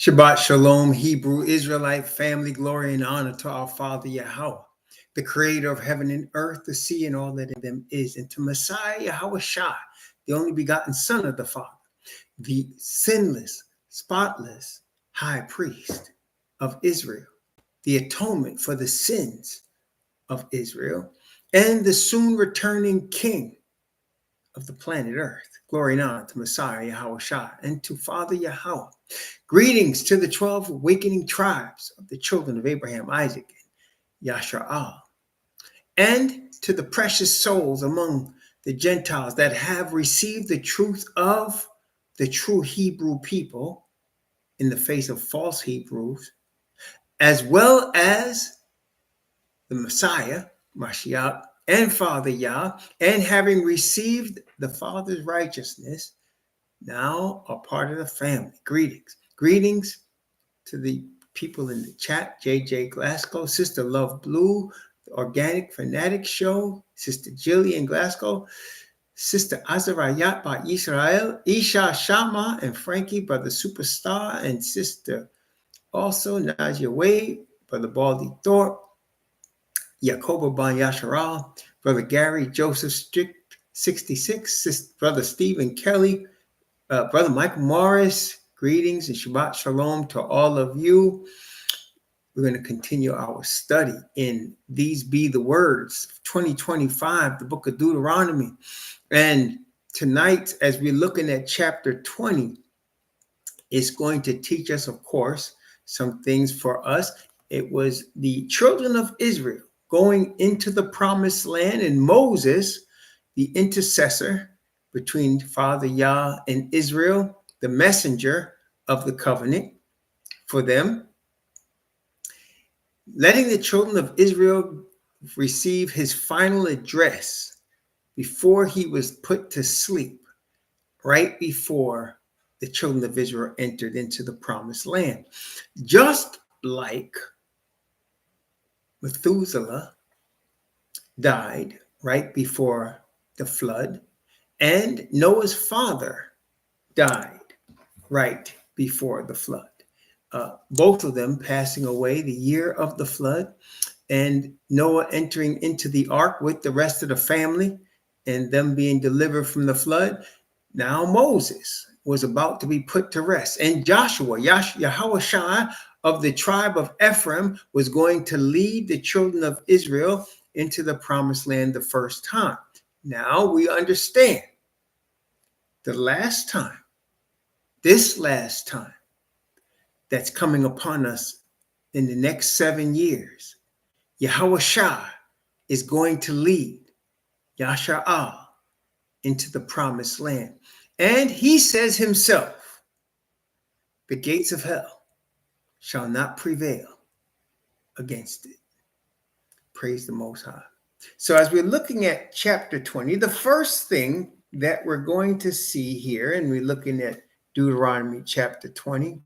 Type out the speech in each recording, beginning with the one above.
Shabbat Shalom, Hebrew Israelite family, glory and honor to our Father Yhwh, the creator of heaven and earth, the sea and all that in them is, and to Messiah Yahweh Shai, the only begotten Son of the Father, the sinless, spotless high priest of Israel, the atonement for the sins of Israel, and the soon returning King of the planet Earth. Glory and honor to Messiah Yahweh Shai and to Father Yahweh. Greetings to the 12 awakening tribes of the children of Abraham, Isaac, and Yashar'al, and to the precious souls among the Gentiles that have received the truth of the true Hebrew people in the face of false Hebrews, as well as the Messiah, Mashiach, and Father Yah, and having received the Father's righteousness, now are part of the family. Greetings. Greetings to the people in the chat, JJ Glasgow, Sister Love Blue, the Organic Fanatic Show, Sister Jillian Glasgow, Sister Azarayat by Israel, Isha Shama and Frankie, Brother Superstar, and Sister also Nadia Wade, Brother Baldy Thorpe, Yakoba Ban Yasharal, Brother Gary Joseph Strict 66, Brother Stephen Kelly, Brother Michael Morris. Greetings and Shabbat Shalom to all of you. We're going to continue our study in These Be the Words 2025, the book of Deuteronomy. And tonight, as we're looking at chapter 20, it's going to teach us, of course, some things for us. It was the children of Israel going into the promised land, and Moses, the intercessor between Father Yah and Israel, the messenger of the covenant for them, letting the children of Israel receive his final address before he was put to sleep, right before the children of Israel entered into the promised land. Just like Methuselah died right before the flood, and Noah's father died right before the flood. Both of them passing away the year of the flood, and Noah entering into the ark with the rest of the family and them being delivered from the flood. Now Moses was about to be put to rest, and Joshua, Yahweh Shai of the tribe of Ephraim, was going to lead the children of Israel into the promised land the first time. Now we understand this last time that's coming upon us in the next 7 years, Yahweh Shai is going to lead Yashar'al into the promised land. And he says himself, the gates of hell shall not prevail against it. Praise the Most High. So as we're looking at chapter 20, the first thing that we're going to see here, and we're looking at Deuteronomy chapter 20,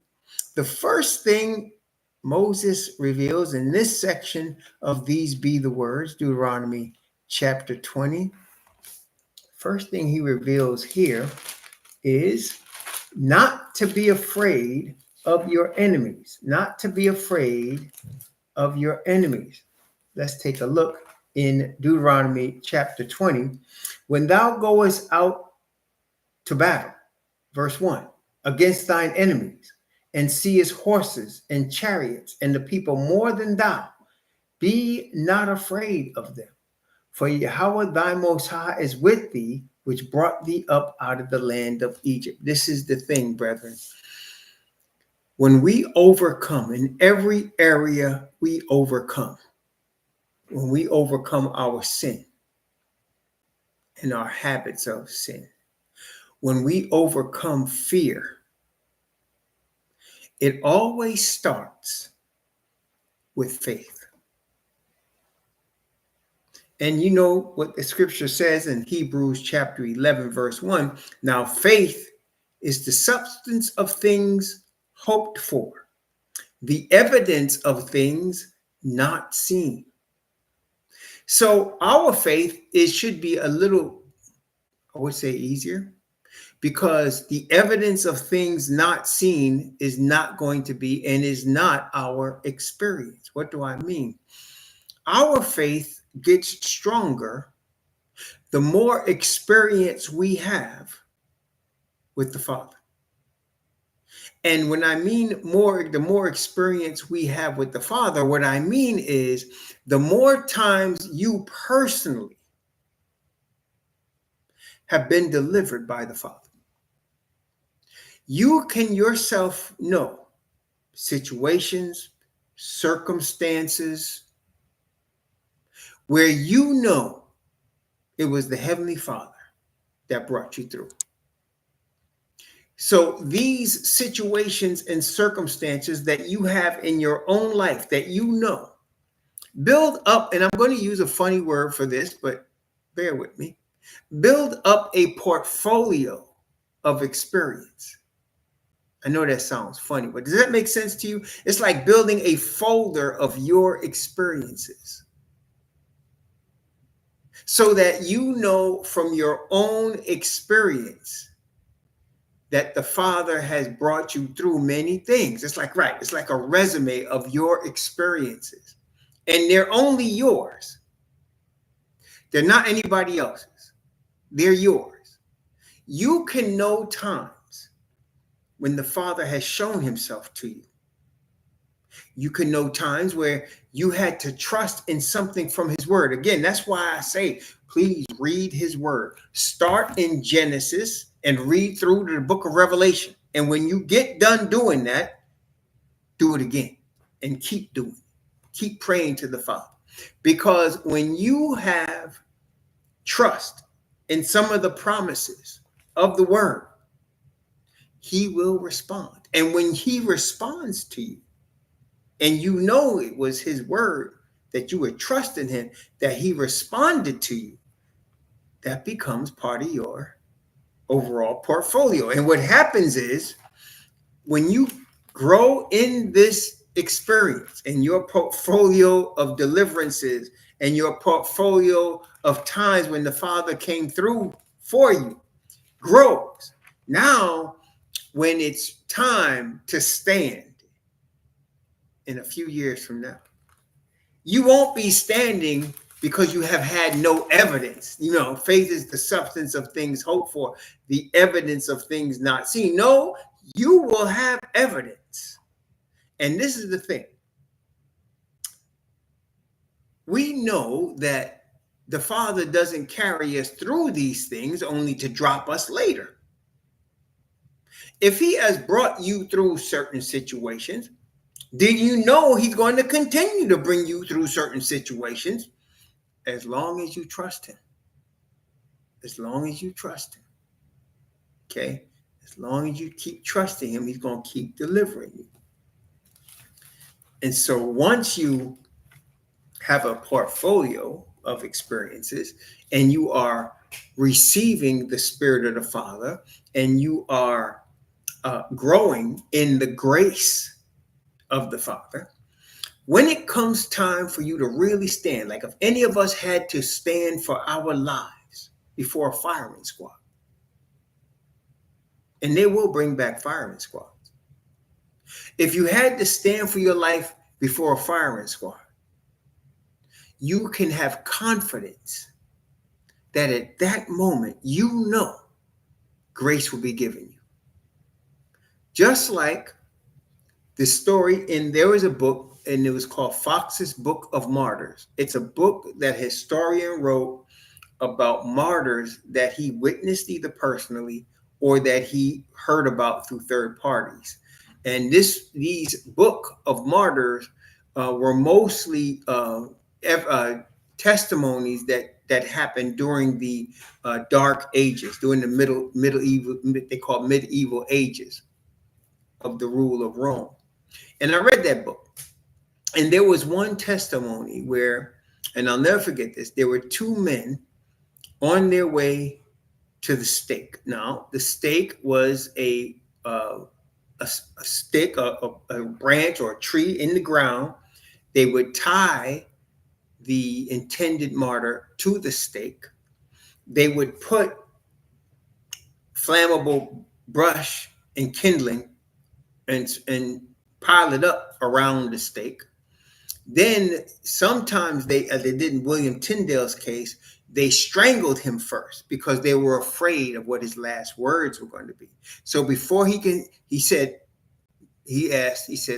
the first thing Moses reveals in this section of These Be the Words, Deuteronomy chapter 20, first thing he reveals here is not to be afraid of your enemies, not to be afraid of your enemies. Let's take a look in Deuteronomy chapter 20. When thou goest out to battle, verse 1, against thine enemies, and seest horses and chariots and the people more than thou, be not afraid of them. For Yahweh thy Most High is with thee, which brought thee up out of the land of Egypt. This is the thing, brethren. When we overcome in every area, we overcome. When we overcome our sin and our habits of sin, when we overcome fear, it always starts with faith. And you know what the scripture says in Hebrews chapter 11, verse 1. Now faith is the substance of things hoped for, the evidence of things not seen. So our faith, it should be a little, I would say, easier, because the evidence of things not seen is not going to be and is not our experience. What do I mean? Our faith gets stronger the more experience we have with the Father. And when I mean the more experience we have with the Father, what I mean is the more times you personally have been delivered by the Father. You can yourself know situations, circumstances where you know it was the Heavenly Father that brought you through. So these situations and circumstances that you have in your own life that you know, build up, and I'm going to use a funny word for this, but bear with me. Build up a portfolio of experience. I know that sounds funny, but does that make sense to you? It's like building a folder of your experiences so that you know from your own experience that the Father has brought you through many things. It's like, right, it's like a resume of your experiences. And they're only yours. They're not anybody else's. They're yours. You can know times when the Father has shown himself to you. You can know times where you had to trust in something from his word. Again, that's why I say, please read his word. Start in Genesis and read through to the book of Revelation. And when you get done doing that, do it again and keep doing it. Keep praying to the Father. Because when you have trust in some of the promises of the word, he will respond. And when he responds to you, and you know it was his word, that you were trusting him, that he responded to you, that becomes part of your overall portfolio. And what happens is when you grow in this experience and your portfolio of deliverances and your portfolio of times when the Father came through for you grows. Now, when it's time to stand in a few years from now, you won't be standing because you have had no evidence. You know, faith is the substance of things hoped for, the evidence of things not seen. No, you will have evidence. And this is the thing. We know that the Father doesn't carry us through these things only to drop us later. If he has brought you through certain situations, then you know he's going to continue to bring you through certain situations as long as you trust him. As long as you trust him. Okay? As long as you keep trusting him, he's going to keep delivering you. And so once you have a portfolio of experiences and you are receiving the Spirit of the Father and you are growing in the grace of the Father, when it comes time for you to really stand, like if any of us had to stand for our lives before a firing squad, and they will bring back firing squads. If you had to stand for your life before a firing squad, you can have confidence that at that moment, you know grace will be given you. Just like the story there was a book, and it was called Fox's Book of Martyrs. It's a book that a historian wrote about martyrs that he witnessed either personally or that he heard about through third parties. And these book of martyrs were mostly testimonies that happened during the Dark Ages, during the medieval, they call medieval ages of the rule of Rome. And I read that book. And there was one testimony where, and I'll never forget this, there were two men on their way to the stake. Now, the stake was a stick, a branch or a tree in the ground. They would tie the intended martyr to the stake. They would put flammable brush and kindling and pile it up around the stake. Then sometimes they, as they did in William Tyndale's case, they strangled him first because they were afraid of what his last words were going to be. So before he said,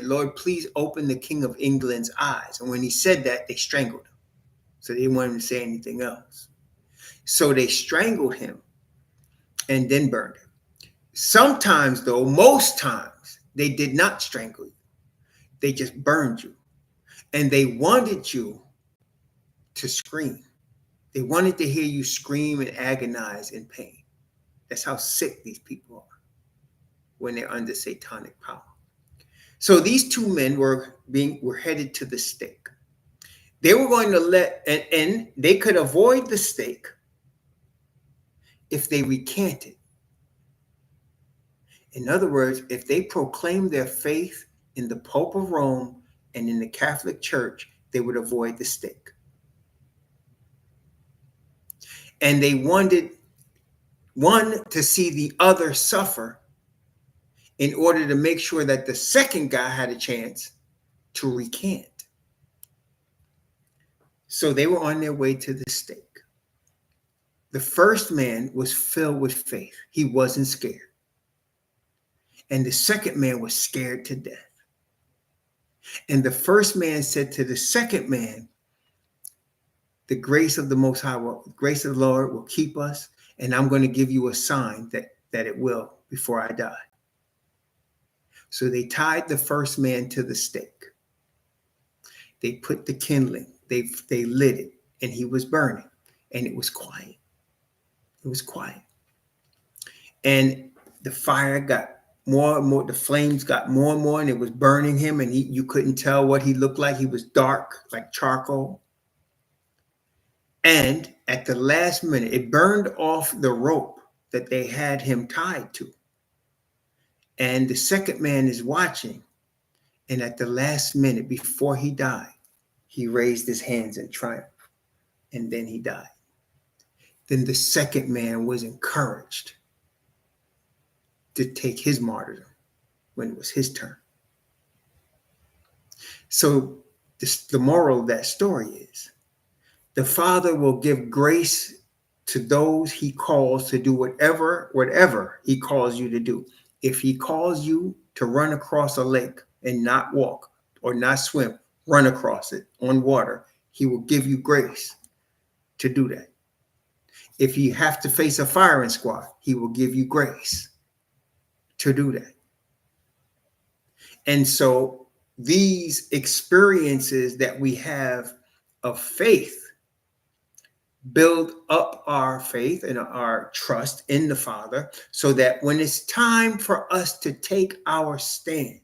Lord, please open the King of England's eyes. And when he said that, they strangled him. So they didn't want him to say anything else. So they strangled him and then burned him. Sometimes, though, most times, they did not strangle you. They just burned you. And they wanted you to scream. They wanted to hear you scream and agonize in pain. That's how sick these people are when they're under satanic power. So these two men were headed to the stake. They were going to and they could avoid the stake if they recanted. In other words, if they proclaimed their faith in the Pope of Rome and in the Catholic Church, they would avoid the stake. And they wanted one to see the other suffer in order to make sure that the second guy had a chance to recant. So they were on their way to the stake. The first man was filled with faith. He wasn't scared. And the second man was scared to death. And the first man said to the second man, the grace of the Most High, grace of the Lord will keep us, and I'm going to give you a sign that it will before I die. So they tied the first man to the stake. They put the kindling, they lit it, and he was burning, and it was quiet. It was quiet. And the fire got more and more, the flames got more and more, and it was burning him, and you couldn't tell what he looked like. He was dark, like charcoal. And at the last minute, it burned off the rope that they had him tied to. And the second man is watching. And at the last minute, before he died, he raised his hands in triumph. And then he died. Then the second man was encouraged to take his martyrdom when it was his turn. So the moral of that story is, the Father will give grace to those he calls to do whatever he calls you to do. If he calls you to run across a lake and not walk or not swim, run across it on water, he will give you grace to do that. If you have to face a firing squad, he will give you grace to do that. And so these experiences that we have of faith build up our faith and our trust in the Father, so that when it's time for us to take our stand,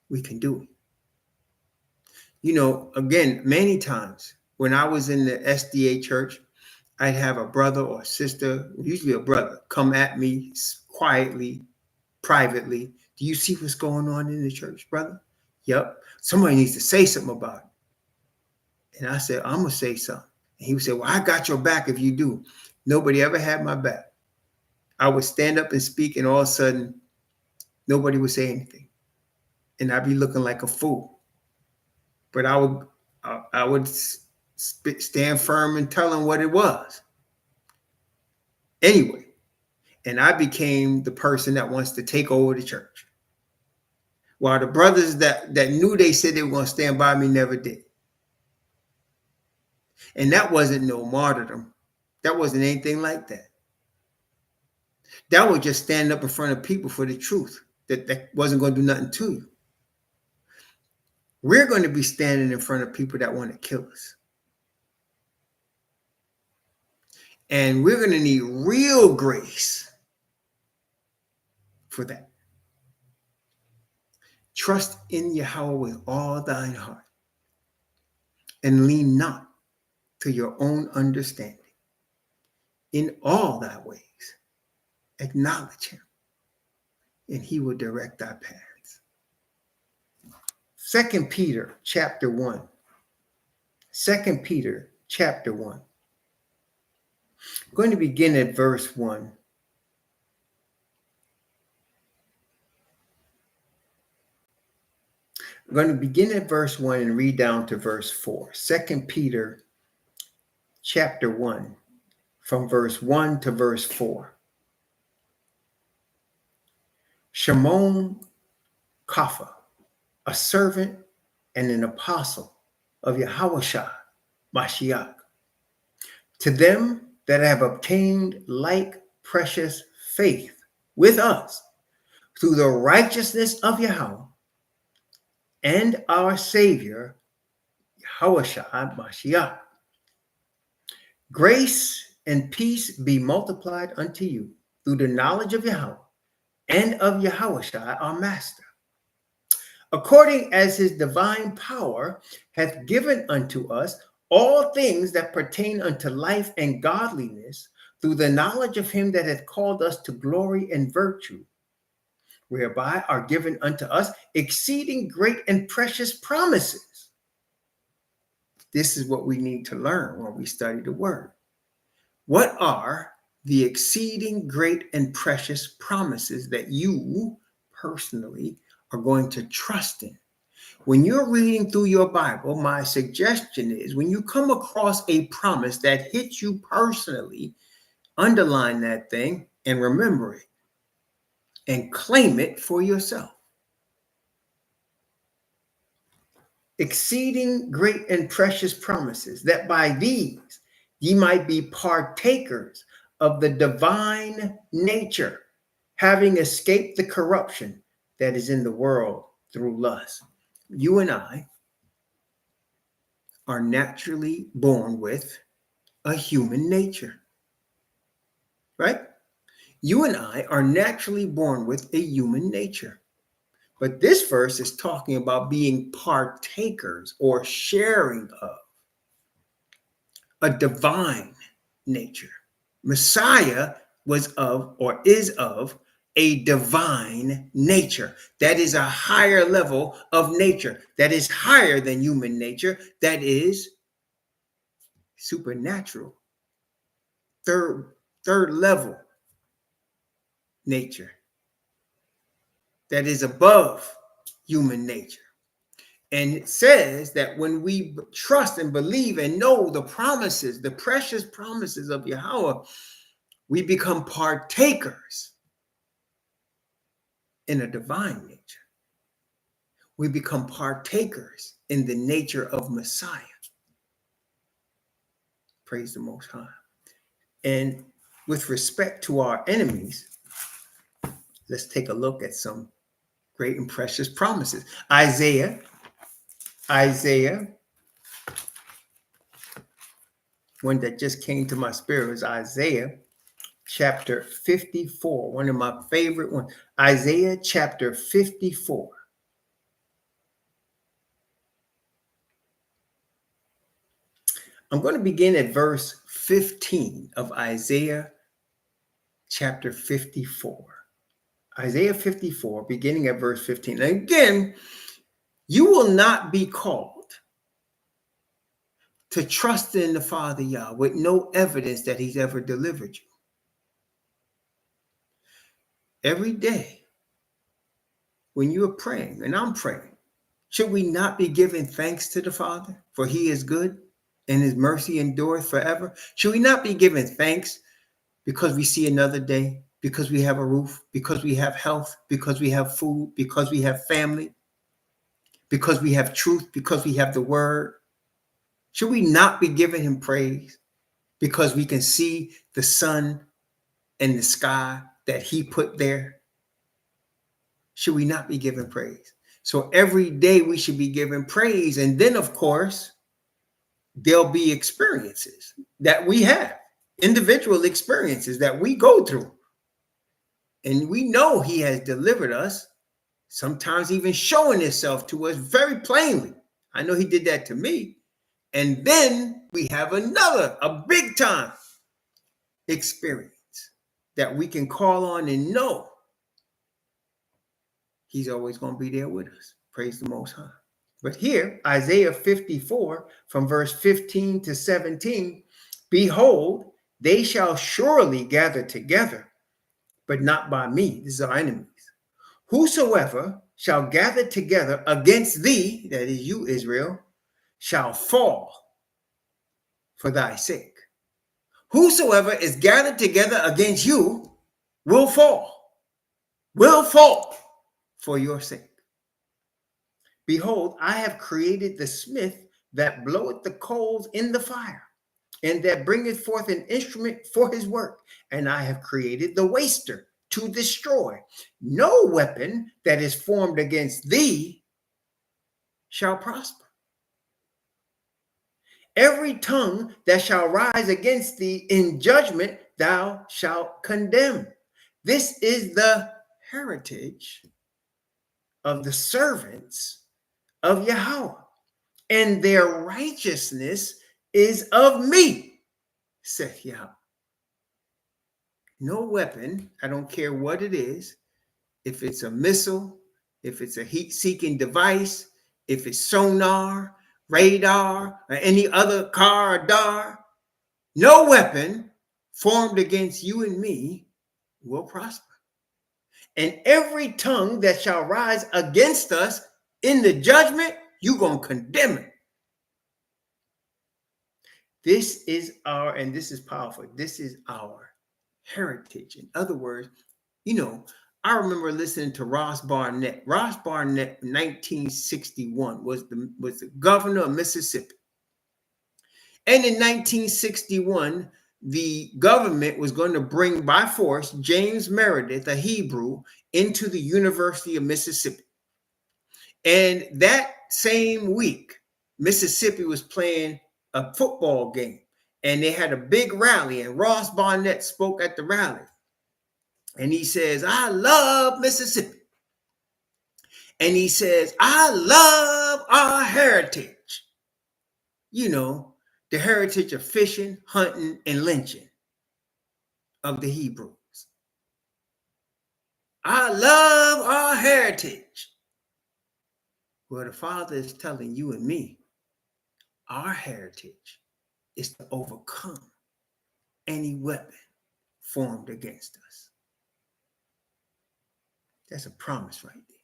we can do it. You know, again, many times when I was in the SDA church, I'd have a brother or sister, usually a brother, come at me quietly, privately. Do you see what's going on in the church, brother? Yep. Somebody needs to say something about it. And I said, I'm going to say something. And he would say, well, I got your back if you do. Nobody ever had my back. I would stand up and speak, and all of a sudden, nobody would say anything. And I'd be looking like a fool. But I would stand firm and tell them what it was. Anyway, and I became the person that wants to take over the church. While the brothers that knew they said they were going to stand by me never did. And that wasn't no martyrdom. That wasn't anything like that. That was just standing up in front of people for the truth. That wasn't going to do nothing to you. We're going to be standing in front of people that want to kill us. And we're going to need real grace for that. Trust in Yhwh with all thine heart, and lean not to your own understanding. In all thy ways, acknowledge him, and he will direct thy paths. 2 Peter chapter 1. 2 Peter chapter 1. I'm going to begin at verse 1 I'm going to begin at verse 1 and read down to verse 4. 2 Peter chapter 1, from verse 1 to verse 4. Shimon Kapha, a servant and an apostle of Yahweh Mashiach, to them that have obtained like precious faith with us through the righteousness of Yahweh and our Savior, Yahweh Mashiach. Grace and peace be multiplied unto you through the knowledge of Yahweh and of Yahweh our Master, according as his divine power hath given unto us all things that pertain unto life and godliness, through the knowledge of him that hath called us to glory and virtue, whereby are given unto us exceeding great and precious promises. This is what we need to learn when we study the word. What are the exceeding great and precious promises that you personally are going to trust in? When you're reading through your Bible, my suggestion is when you come across a promise that hits you personally, underline that thing and remember it and claim it for yourself. Exceeding great and precious promises, that by these ye might be partakers of the divine nature, having escaped the corruption that is in the world through lust. You and I are naturally born with a human nature, right? You and I are naturally born with a human nature. But this verse is talking about being partakers or sharing of a divine nature. Messiah was of or is of a divine nature. That is a higher level of nature. That is higher than human nature. That is supernatural. Third level nature. That is above human nature. And it says that when we trust and believe and know the promises, the precious promises of Yahweh, we become partakers in a divine nature. We become partakers in the nature of Messiah. Praise the Most High. And with respect to our enemies, let's take a look at some great and precious promises. Isaiah, one that just came to my spirit was Isaiah chapter 54, one of my favorite ones. Isaiah chapter 54. I'm going to begin at verse 15 of Isaiah chapter 54. Isaiah 54, beginning at verse 15. And again, you will not be called to trust in the Father Yah with no evidence that he's ever delivered you. Every day when you are praying, and I'm praying, should we not be giving thanks to the Father? For he is good and his mercy endureth forever. Should we not be giving thanks because we see another day, because we have a roof, because we have health, because we have food, because we have family, because we have truth, because we have the word? Should we not be giving him praise because we can see the sun and the sky that he put there? Should we not be giving praise? So every day we should be giving praise. And then, of course, there'll be experiences that we have, individual experiences that we go through. And we know he has delivered us, sometimes even showing himself to us very plainly. I know he did that to me. And then we have a big time experience that we can call on and know he's always going to be there with us. Praise the Most High. But here, Isaiah 54, from verse 15 to 17, behold, they shall surely gather together, but not by me. This is our enemies. Whosoever shall gather together against thee, that is you, Israel, shall fall for thy sake. Whosoever is gathered together against you will fall for your sake. Behold, I have created the smith that bloweth the coals in the fire, and that bringeth forth an instrument for his work. And I have created the waster to destroy. No weapon that is formed against thee shall prosper. Every tongue that shall rise against thee in judgment thou shalt condemn. This is the heritage of the servants of Yhwh, and their righteousness is of me, saith Yhwh. No weapon, I don't care what it is, if it's a missile, if it's a heat-seeking device, if it's sonar, radar, or any other car or dar, no weapon formed against you and me will prosper. And every tongue that shall rise against us in the judgment, you're going to condemn it. This is our, and this is powerful, this is our heritage. In other words, I remember listening to Ross Barnett. Ross Barnett, 1961, was the governor of Mississippi. And in 1961, the government was going to bring by force James Meredith, a Hebrew, into the University of Mississippi. And that same week, Mississippi was playing a football game, and they had a big rally, and Ross Barnett spoke at the rally. And he says, I love Mississippi. And he says, I love our heritage. The heritage of fishing, hunting, and lynching of the Hebrews. I love our heritage. Well, the Father is telling you and me, our heritage is to overcome any weapon formed against us. That's a promise right there.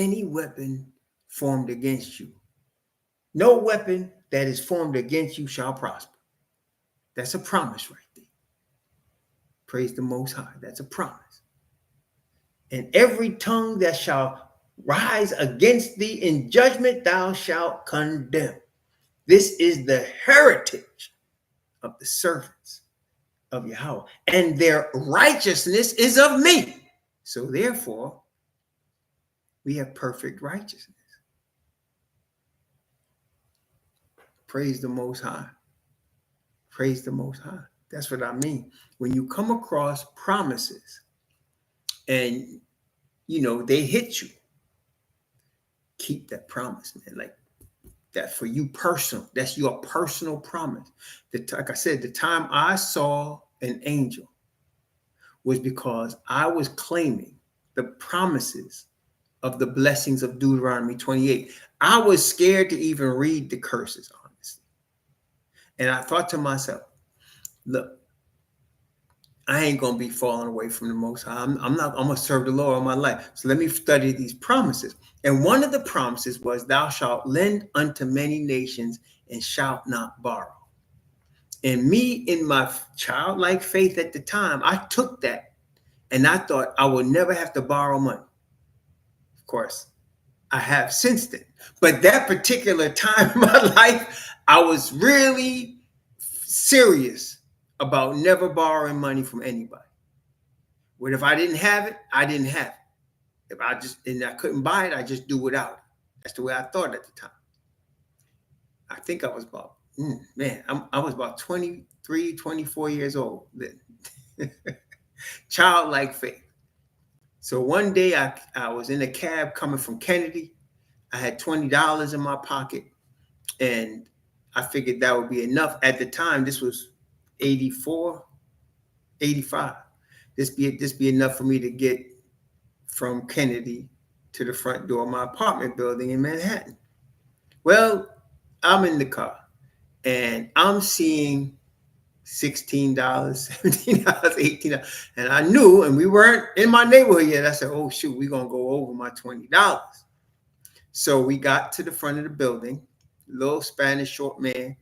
Any weapon formed against you, no weapon that is formed against you shall prosper. That's a promise right there. Praise the Most High. That's a promise. And every tongue that shall rise against thee in judgment, thou shalt condemn. This is the heritage of the servants of Yhwh, and their righteousness is of me. So therefore, we have perfect righteousness. Praise the Most High. Praise the Most High. That's what I mean. When you come across promises and, they hit you, keep that promise, man. Like that for you personal. That's your personal promise. Like I said, the time I saw an angel was because I was claiming the promises of the blessings of Deuteronomy 28. I was scared to even read the curses, honestly. And I thought to myself, look, I ain't going to be falling away from the Most High. I'm going to serve the Lord all my life. So let me study these promises. And one of the promises was, thou shalt lend unto many nations and shalt not borrow. And me, in my childlike faith at the time, I took that and I thought I would never have to borrow money. Of course, I have since then. But that particular time in my life, I was really serious about never borrowing money from anybody. But if I didn't have it, I didn't have it. If I couldn't buy it, I just do without it. That's the way I thought at the time. I think I was about, I was about 23, 24 years old then. Childlike faith. So one day I was in a cab coming from Kennedy. I had $20 in my pocket, and I figured that would be enough. At the time, this was 84, 85. This be enough for me to get from Kennedy to the front door of my apartment building in Manhattan. Well, I'm in the car and I'm seeing $16, $17, $18. And I knew, and we weren't in my neighborhood yet. I said, oh, shoot, we're going to go over my $20. So we got to the front of the building, little Spanish short man.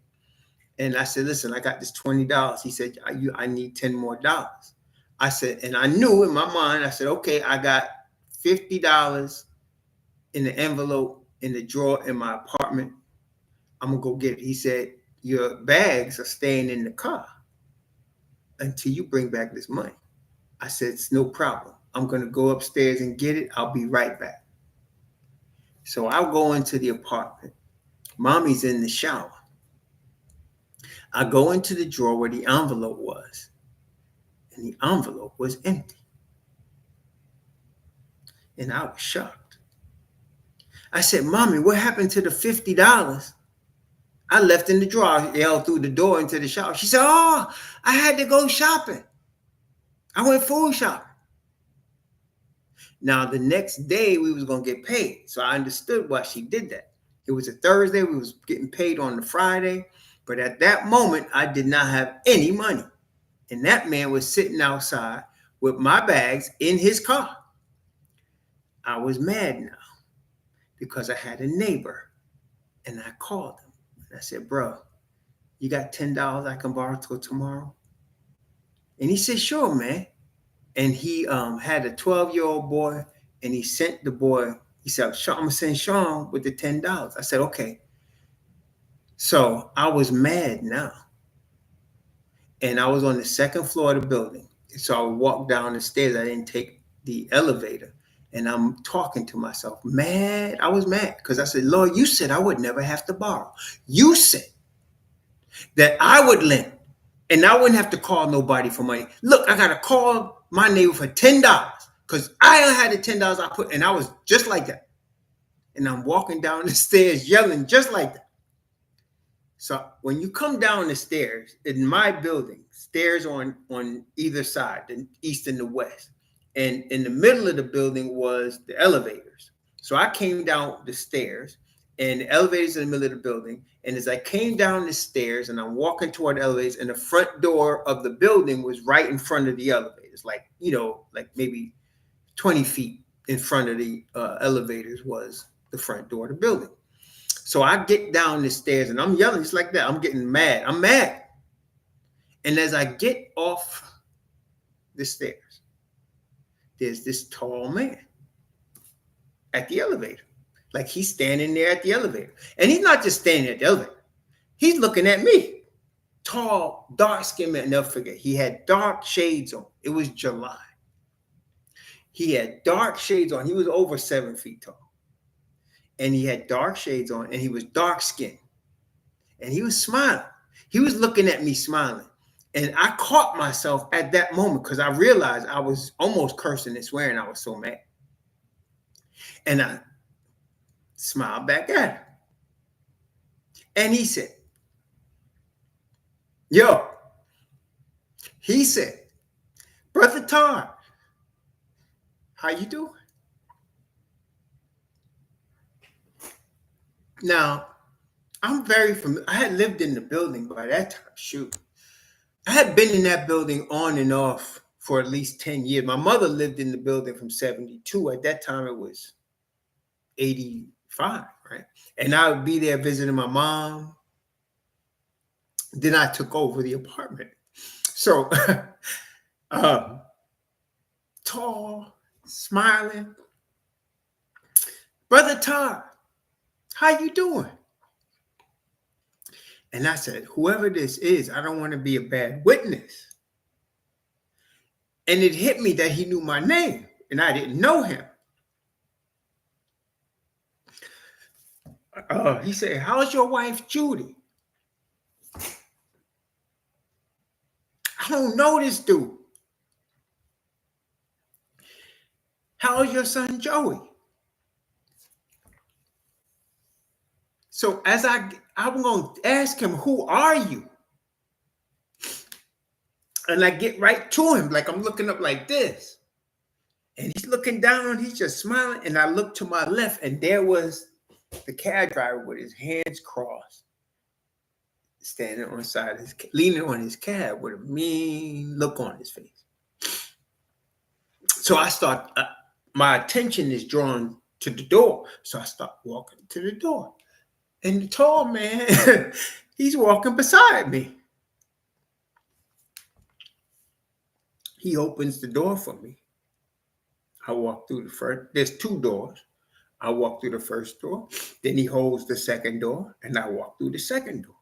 And I said, listen, I got this $20. He said, I need $10 more. I said, and I knew in my mind, I said, okay, I got $50 in the envelope in the drawer in my apartment. I'm going to go get it. He said, your bags are staying in the car until you bring back this money. I said, it's no problem. I'm going to go upstairs and get it. I'll be right back. So I'll go into the apartment. Mommy's in the shower. I go into the drawer where the envelope was, and the envelope was empty. And I was shocked. I said, Mommy, what happened to the $50 I left in the drawer? I yelled through the door into the shower. She said, oh, I had to go shopping. I went food shopping. Now, the next day, we was going to get paid. So I understood why she did that. It was a Thursday. We was getting paid on the Friday. But at that moment, I did not have any money. And that man was sitting outside with my bags in his car. I was mad now because I had a neighbor. And I called him. And I said, bro, you got $10 I can borrow till tomorrow? And he said, sure, man. And he had a 12-year-old boy, and he sent the boy. He said, I'm going to send Sean with the $10. I said, okay. So I was mad now. And I was on the second floor of the building. So I walked down the stairs. I didn't take the elevator. And I'm talking to myself, mad. I was mad because I said, Lord, you said I would never have to borrow. You said that I would lend. And I wouldn't have to call nobody for money. Look, I got to call my neighbor for $10 because I had the $10 I put, and I was just like that. And I'm walking down the stairs yelling just like that. So when you come down the stairs in my building, stairs on either side, the east and the west. And in the middle of the building was the elevators. So I came down the stairs, and the elevators in the middle of the building. And as I came down the stairs and I'm walking toward the elevators, and the front door of the building was right in front of the elevators, like maybe 20 feet in front of the elevators was the front door of the building. So I get down the stairs and I'm yelling just like that. I'm getting mad. I'm mad. And as I get off the stairs, there's this tall man at the elevator. Like he's standing there at the elevator. And he's not just standing at the elevator. He's looking at me. Tall, dark-skinned man. Never forget. He had dark shades on. It was July. He had dark shades on. He was over 7 feet tall. And he had dark shades on, and he was dark-skinned. And he was smiling. He was looking at me smiling. And I caught myself at that moment because I realized I was almost cursing and swearing. I was so mad. And I smiled back at him. And he said, yo, he said, Brother Tar, how you doing? Now, I'm very familiar. I had lived in the building by that time. Shoot. I had been in that building on and off for at least 10 years. My mother lived in the building from 72. At that time, it was 85, right? And I would be there visiting my mom. Then I took over the apartment. So, tall, smiling. Brother Tar, how you doing? And I said, whoever this is, I don't want to be a bad witness. And it hit me that he knew my name, and I didn't know him. He said, how's your wife, Judy? I don't know this dude. How's your son, Joey? So as I'm going to ask him, who are you? And I get right to him, like I'm looking up like this. And he's looking down, he's just smiling. And I look to my left, and there was the cab driver with his hands crossed, standing on the side of his, leaning on his cab with a mean look on his face. So I start, my attention is drawn to the door. So I start walking to the door. And the tall man, he's walking beside me. He opens the door for me. I walk through the first, there's two doors. I walk through the first door. Then he holds the second door, and I walk through the second door.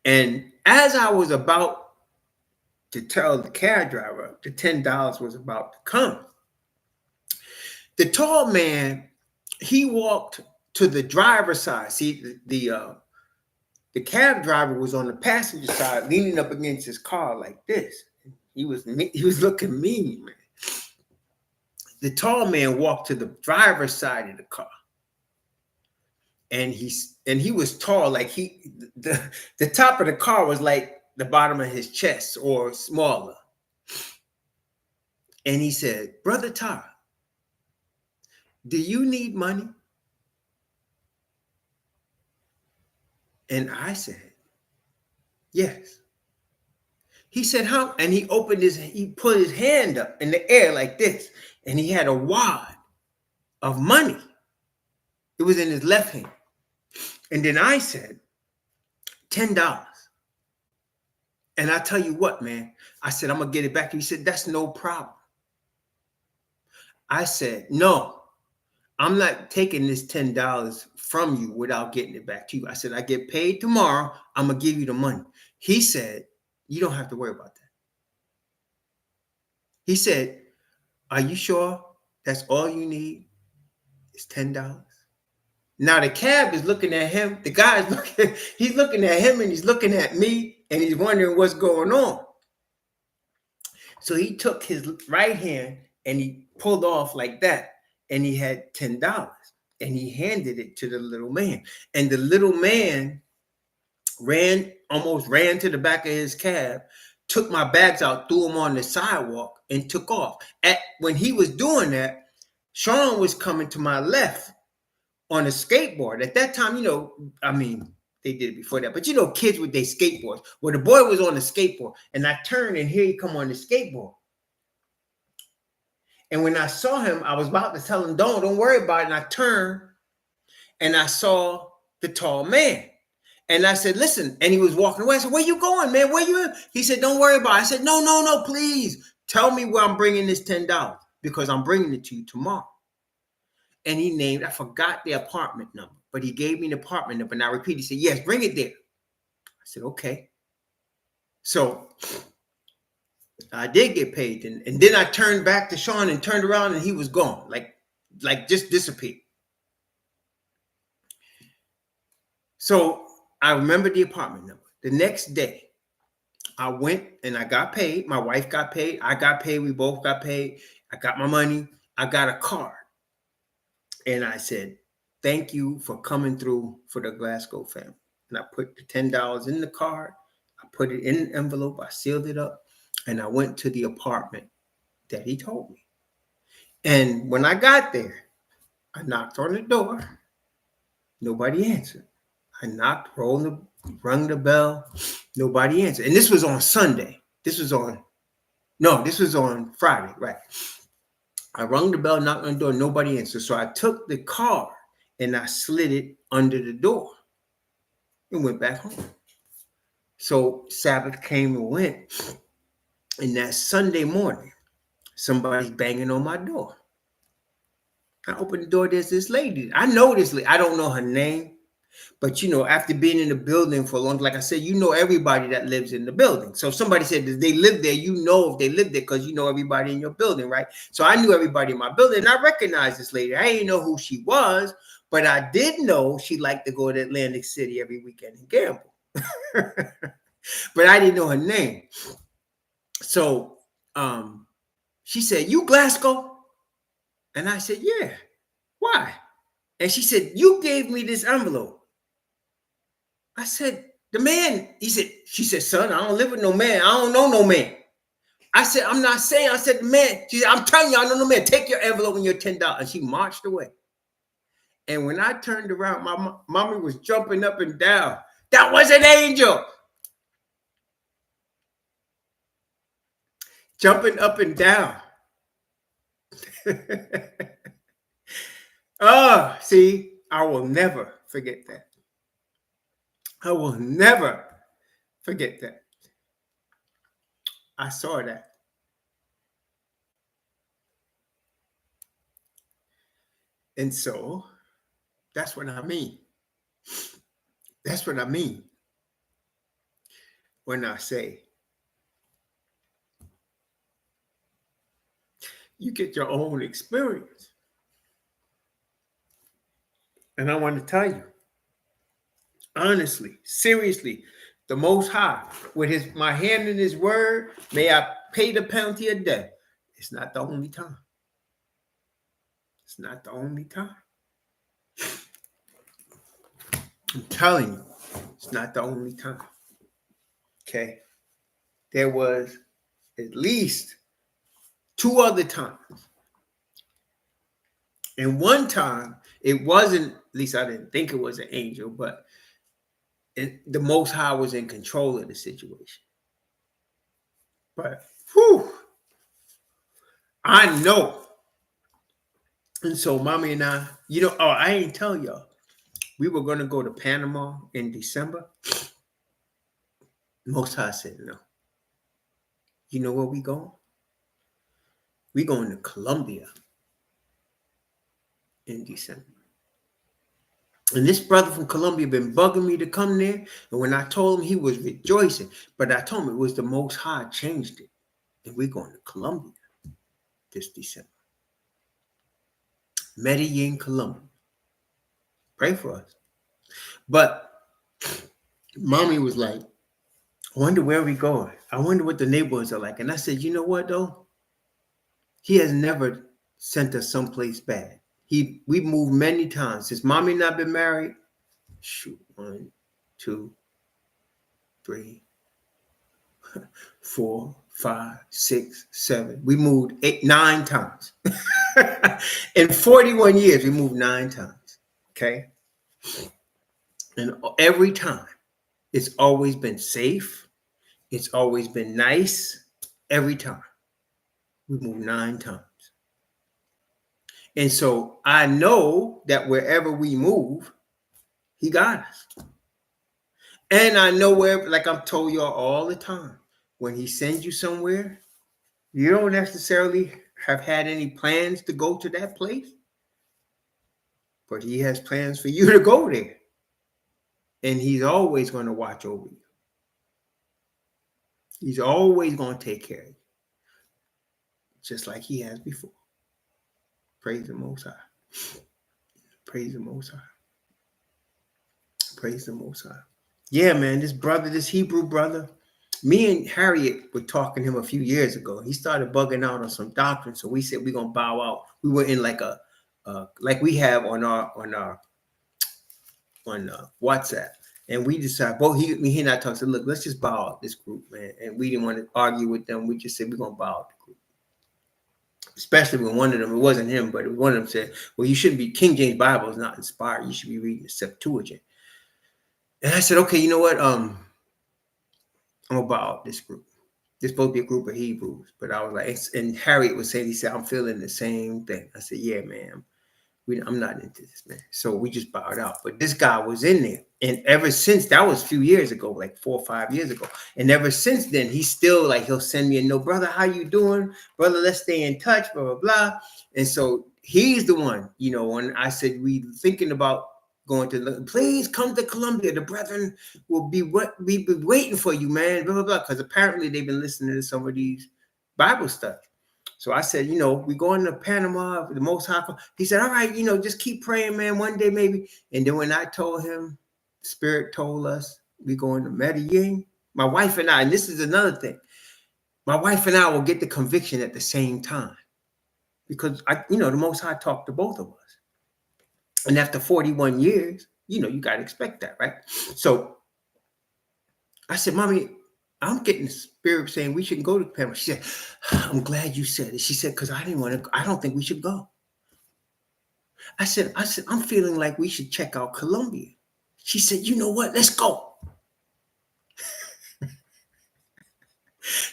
And as I was about to tell the cab driver the $10 was about to come, the tall man, he walked to the driver's side. See, the cab driver was on the passenger side, leaning up against his car like this. He was looking mean, man. The tall man walked to the driver's side of the car. And he was tall, like the top of the car was like the bottom of his chest or smaller. And he said, "Brother Todd, do you need money?" And I said, "Yes." He said, "How?" And he put his hand up in the air like this, and he had a wad of money. It was in his left hand. And then I said, $10. And I tell you what, man, I said, "I'm going to get it back." He said, "That's no problem." I said, "No, I'm not taking this $10 from you without getting it back to you." I said, "I get paid tomorrow. I'm going to give you the money." He said, "You don't have to worry about that." He said, "Are you sure that's all you need is $10? Now the cab is looking at him. The guy is looking, he's looking at him and he's looking at me and he's wondering what's going on. So he took his right hand and he pulled off like that. And he had $10 and he handed it to the little man. And the little man almost ran to the back of his cab, took my bags out, threw them on the sidewalk and took off. When he was doing that, Sean was coming to my left on a skateboard. At that time, they did it before that, but kids with their skateboards. Well, the boy was on the skateboard and I turned and here he come on the skateboard. And when I saw him, I was about to tell him, don't worry about it. And I turned and I saw the tall man. And I said, "Listen," and he was walking away. I said, "Where you going, man? Where you?" He said, "Don't worry about it." I said, No, please. Tell me where I'm bringing this $10 because I'm bringing it to you tomorrow. And he named, I forgot the apartment number, but he gave me the apartment number. And I repeated, he said, "Yes, bring it there." I said, "Okay." So I did get paid. And then I turned back to Sean and turned around and he was gone, like just disappeared. So I remember the apartment number. The next day, I went and I got paid. My wife got paid. I got paid. We both got paid. I got my money. I got a card. And I said, "Thank you for coming through for the Glasgow family." And I put the $10 in the card. I put it in an envelope. I sealed it up. And I went to the apartment that he told me. And when I got there, I knocked on the door. Nobody answered. I knocked, rung the bell. Nobody answered. And this was on Sunday. This was on Friday, right? I rung the bell, knocked on the door, nobody answered. So I took the card and I slid it under the door and went back home. So Sabbath came and went. And that Sunday morning, somebody's banging on my door. I opened the door, there's this lady. I know this lady. I don't know her name. But, after being in the building for a long time, like I said, everybody that lives in the building. So if somebody said that they live there, if they live there because you know everybody in your building, right? So I knew everybody in my building. And I recognized this lady. I didn't know who she was, but I did know she liked to go to Atlantic City every weekend and gamble. But I didn't know her name. So she said, "You Glasgow?" And I said, "Yeah." "Why?" And she said, "You gave me this envelope." I said, "The man," she said, "Son, I don't live with no man. I don't know no man." I said, "I'm not saying." I said, "The man." She said, "I'm telling you, I don't know no man. Take your envelope and your $10." And she marched away. And when I turned around, my mommy was jumping up and down. That was an angel. Jumping up and down. See, I will never forget that. I will never forget that. I saw that. And so that's what I mean. That's what I mean when I say you get your own experience. And I want to tell you, honestly, seriously, the Most High, with my hand in his word, may I pay the penalty of death. It's not the only time. It's not the only time. I'm telling you, it's not the only time. Okay? There was at least 2 other times. And one time, it wasn't, at least I didn't think it was an angel, but the Most High was in control of the situation. But, I know. And so, Mommy and I, I ain't tell y'all. We were going to go to Panama in December. Most High said no. You know where we going? We going to Colombia in December. And this brother from Colombia been bugging me to come there. And when I told him, he was rejoicing. But I told him it was the Most High changed it. And we're going to Colombia this December. Medellin, Colombia. Pray for us. But Mommy was like, I wonder where we going. I wonder what the neighborhoods are like. And I said, you know what, though? He has never sent us someplace bad. We moved many times. Since Mommy and I been married, 1, 2, 3, 4, 5, 6, 7. We moved 9 times. In 41 years, we moved 9 times. Okay? And every time, it's always been safe. It's always been nice. Every time. We moved 9 times. And so I know that wherever we move, he got us. And I know where, like I've told y'all all the time, when he sends you somewhere, you don't necessarily have had any plans to go to that place, but he has plans for you to go there. And he's always going to watch over you. He's always going to take care of you, just like he has before. Praise the Most High. Praise the Most High. Praise the Most High. Yeah, man, this brother, this Hebrew brother, me and Harriet were talking to him a few years ago. He started bugging out on some doctrine, so we said we're gonna bow out. We were in like like we have on WhatsApp, and we decided both he and I talked. Said, look, let's just bow out this group, man. And we didn't want to argue with them. We just said we're gonna bow out the group. Especially when one of them, it wasn't him, but one of them said, well, you shouldn't be, King James Bible is not inspired. You should be reading the Septuagint. And I said, okay, you know what? I'm about this group. This supposed to be a group of Hebrews. But I was like, and Harriet was saying, he said, I'm feeling the same thing. I said, yeah, man, I'm not into this, man. So we just bowed out. But this guy was in there. And ever since, that was a few years ago, like 4 or 5 years ago. And ever since then, he's still like, he'll send me a note, brother, how you doing? Brother, let's stay in touch, blah, blah, blah. And so he's the one, when I said, we thinking about going to, please come to Colombia. The brethren will be waiting for you, man, blah, blah, blah. Because apparently they've been listening to some of these Bible stuff. So I said, we going to Panama, the Most High. He said, all right, just keep praying, man. One day maybe. And then when I told him, Spirit told us we going to Medellin, my wife and I, and this is another thing, my wife and I will get the conviction at the same time. Because, the Most High talked to both of us. And after 41 years, you got to expect that, right? So I said, Mommy, I'm getting the Spirit saying we shouldn't go to Panama. She said, I'm glad you said it. She said, because I don't think we should go. I said, I'm feeling like we should check out Colombia. She said, you know what? Let's go.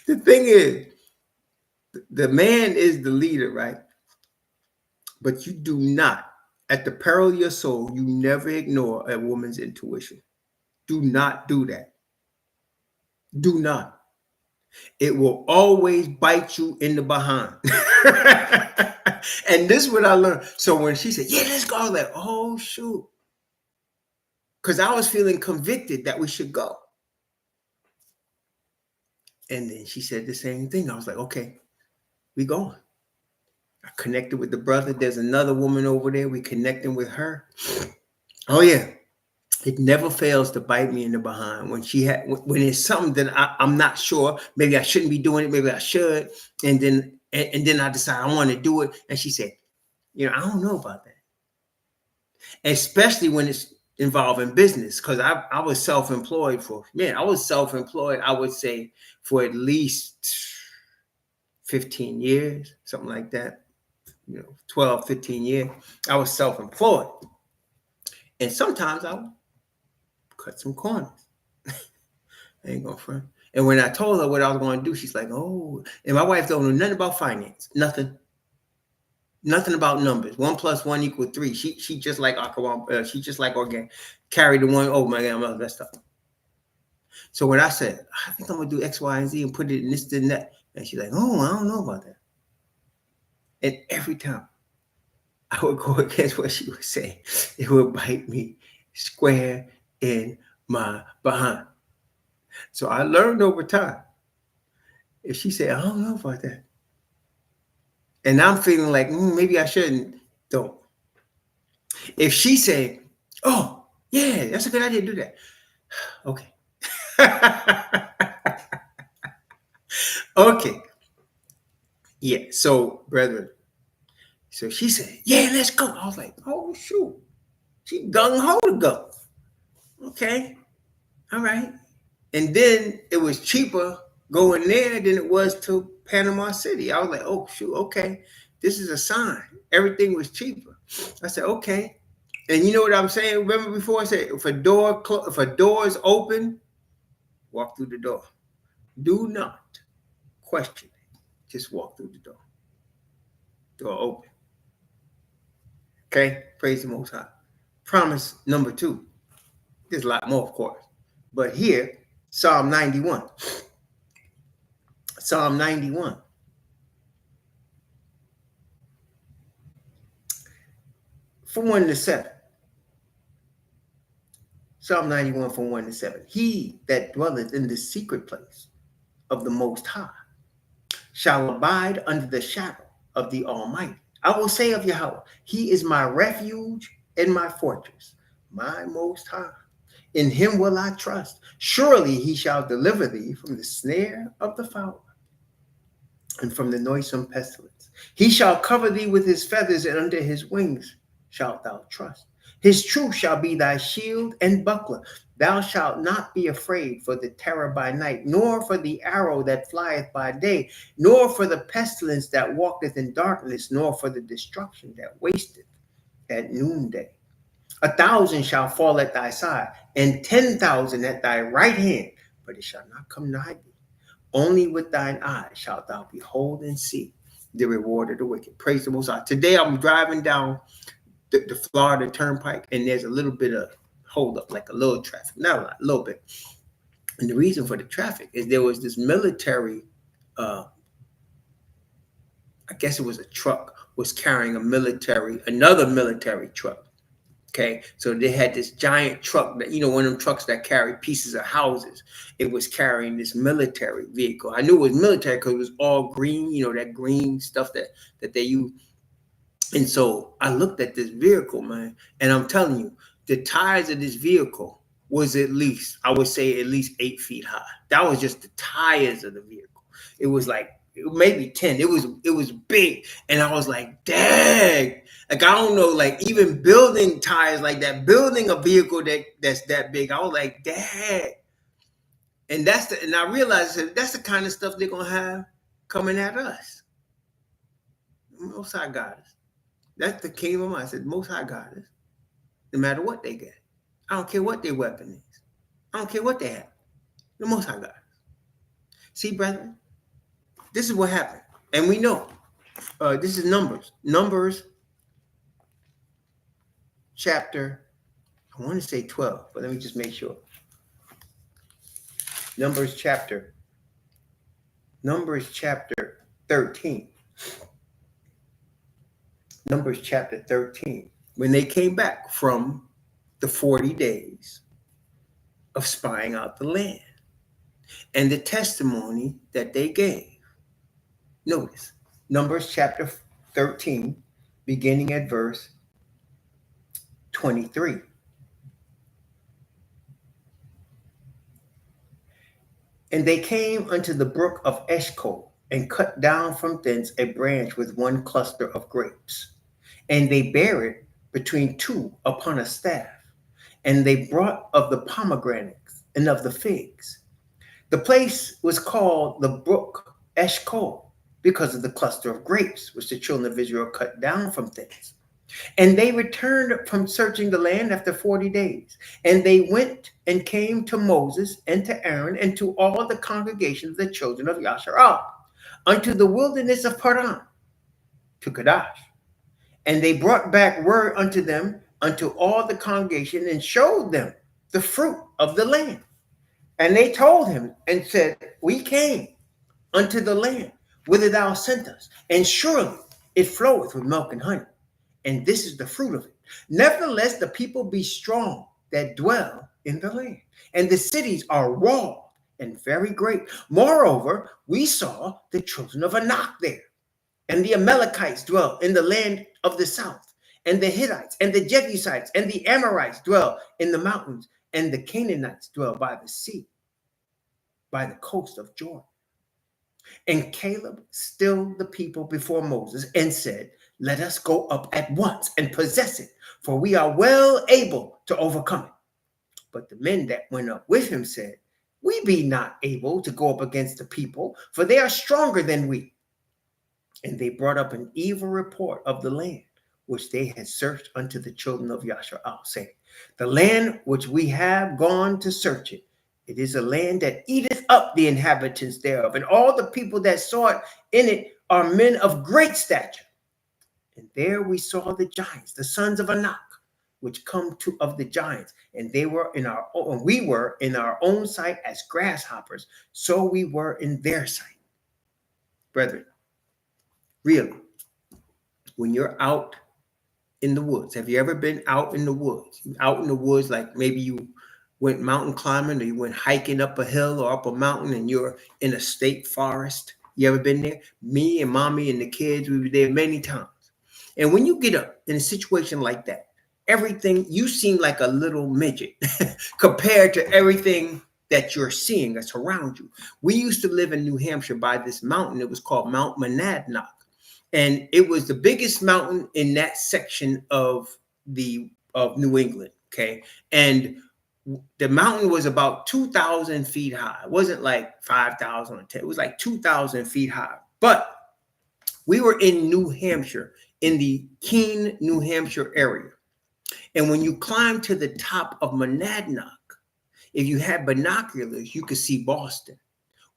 The thing is, the man is the leader, right? But you do not, at the peril of your soul, you never ignore a woman's intuition. Do not do that. Do not. It will always bite you in the behind. And this is what I learned. So when she said, yeah, let's go, I was like, oh, shoot. Because I was feeling convicted that we should go. And then she said the same thing. I was like, okay, we going. I connected with the brother. There's another woman over there. We connecting with her. Oh, yeah. It never fails to bite me in the behind when it's something that I'm not sure. Maybe I shouldn't be doing it. Maybe I should. And then I decide I want to do it. And she said, I don't know about that. Especially when it's involving business. Because I was self-employed I would say for at least 15 years, something like that. 12, 15 years. I was self-employed. And sometimes I would cut some corners. I ain't gonna front. And when I told her what I was going to do, she's like, oh, and my wife don't know nothing about finance. Nothing about numbers. 1 + 1 = 3. She just like she just like organic. Carry the one. Oh my God, I'm messed up. So when I said, I think I'm gonna do X, Y, and Z and put it in this and that, and she's like, oh, I don't know about that. And every time I would go against what she would say, it would bite me square in my behind. So I learned over time. If she said, I don't know about that, and I'm feeling like maybe I shouldn't, don't. If she said, oh, yeah, that's a good idea to do that. Okay. Okay. Yeah. So, brethren, so she said, yeah, let's go. I was like, oh, shoot. She gung-ho to go. Okay. All right. And then it was cheaper going there than it was to Panama City. I was like, oh, shoot. Okay. This is a sign. Everything was cheaper. I said, okay. And you know what I'm saying? Remember before I said, if a door is open, walk through the door. Do not question it. Just walk through the door. Door open. Okay? Praise the Most High. Promise number 2. There's a lot more, of course. But here, Psalm 91. Psalm 91. From 1 to 7. Psalm 91 from 1 to 7. He that dwelleth in the secret place of the Most High shall abide under the shadow of the Almighty. I will say of Yhwh, he is my refuge and my fortress, my Most High. In him will I trust. Surely he shall deliver thee from the snare of the fowler and from the noisome pestilence. He shall cover thee with his feathers, and under his wings shalt thou trust. His truth shall be thy shield and buckler. Thou shalt not be afraid for the terror by night, nor for the arrow that flieth by day, nor for the pestilence that walketh in darkness, nor for the destruction that wasteth at noonday. 1,000 shall fall at thy side, and 10,000 at thy right hand, but it shall not come nigh thee. Only with thine eyes shalt thou behold and see the reward of the wicked. Praise the Most High. Today I'm driving down the Florida Turnpike, and there's a little bit of hold up, like a little traffic, not a lot, a little bit. And the reason for the traffic is there was this military, I guess it was a truck, was carrying another military truck. Okay, so they had this giant truck that, one of them trucks that carry pieces of houses. It was carrying this military vehicle. I knew it was military because it was all green, that green stuff that they use. And so I looked at this vehicle, man, and I'm telling you, the tires of this vehicle was at least 8 feet high. That was just the tires of the vehicle. It was like maybe 10. It was big. And I was like, dang. Like, I don't know, like even building tires like that, building a vehicle that's that big, I was like, dang. And I realized that that's the kind of stuff they're gonna have coming at us. Most High got us. That's the kingdom of mine. I said, Most High God is. No matter what they get. I don't care what their weapon is. I don't care what they have. The Most High God. See, brethren, this is what happened. And we know. This is Numbers. Numbers chapter, I want to say 12, but let me just make sure. Numbers chapter 13. Numbers chapter 13. When they came back from the 40 days of spying out the land and the testimony that they gave. Notice, Numbers chapter 13, beginning at verse 23. And they came unto the brook of Eshcol, and cut down from thence a branch with one cluster of grapes. And they bare it between two upon a staff. And they brought of the pomegranates and of the figs. The place was called the brook Eshcol, because of the cluster of grapes which the children of Israel cut down from thence. And they returned from searching the land after 40 days. And they went and came to Moses and to Aaron and to all the congregation of the children of Yasharal unto the wilderness of Paran, to Kadesh. And they brought back word unto them, unto all the congregation, and showed them the fruit of the land. And they told him and said, We came unto the land whither thou sent us, and surely it floweth with milk and honey, and this is the fruit of it. Nevertheless, the people be strong that dwell in the land, and the cities are walled and very great. Moreover, we saw the children of Anak there, and the Amalekites dwell in the land of the south, and the Hittites, and the Jebusites, and the Amorites dwell in the mountains, and the Canaanites dwell by the sea, by the coast of Jordan. And Caleb stilled the people before Moses and said, Let us go up at once and possess it, for we are well able to overcome it. But the men that went up with him said, We be not able to go up against the people, for they are stronger than we. And they brought up an evil report of the land, which they had searched unto the children of Yasharal, saying, The land which we have gone to search it, it is a land that eateth up the inhabitants thereof, and all the people that saw it in it are men of great stature. And there we saw the giants, the sons of Anak, which come to of the giants, and we were in our own sight as grasshoppers, so we were in their sight. Brethren, really, when you're out in the woods, have you ever been out in the woods? Out in the woods, like maybe you went mountain climbing, or you went hiking up a hill or up a mountain, and you're in a state forest. You ever been there? Me and mommy and the kids, we were there many times. And when you get up in a situation like that, everything, you seem like a little midget compared to everything that you're seeing that's around you. We used to live in New Hampshire by this mountain. It was called Mount Monadnock. And it was the biggest mountain in that section of New England. Okay. And the mountain was about 2,000 feet high. It wasn't like 5,000 or 10. It was like 2,000 feet high. But we were in New Hampshire, in the Keene, New Hampshire area. And when you climb to the top of Monadnock, if you had binoculars, you could see Boston,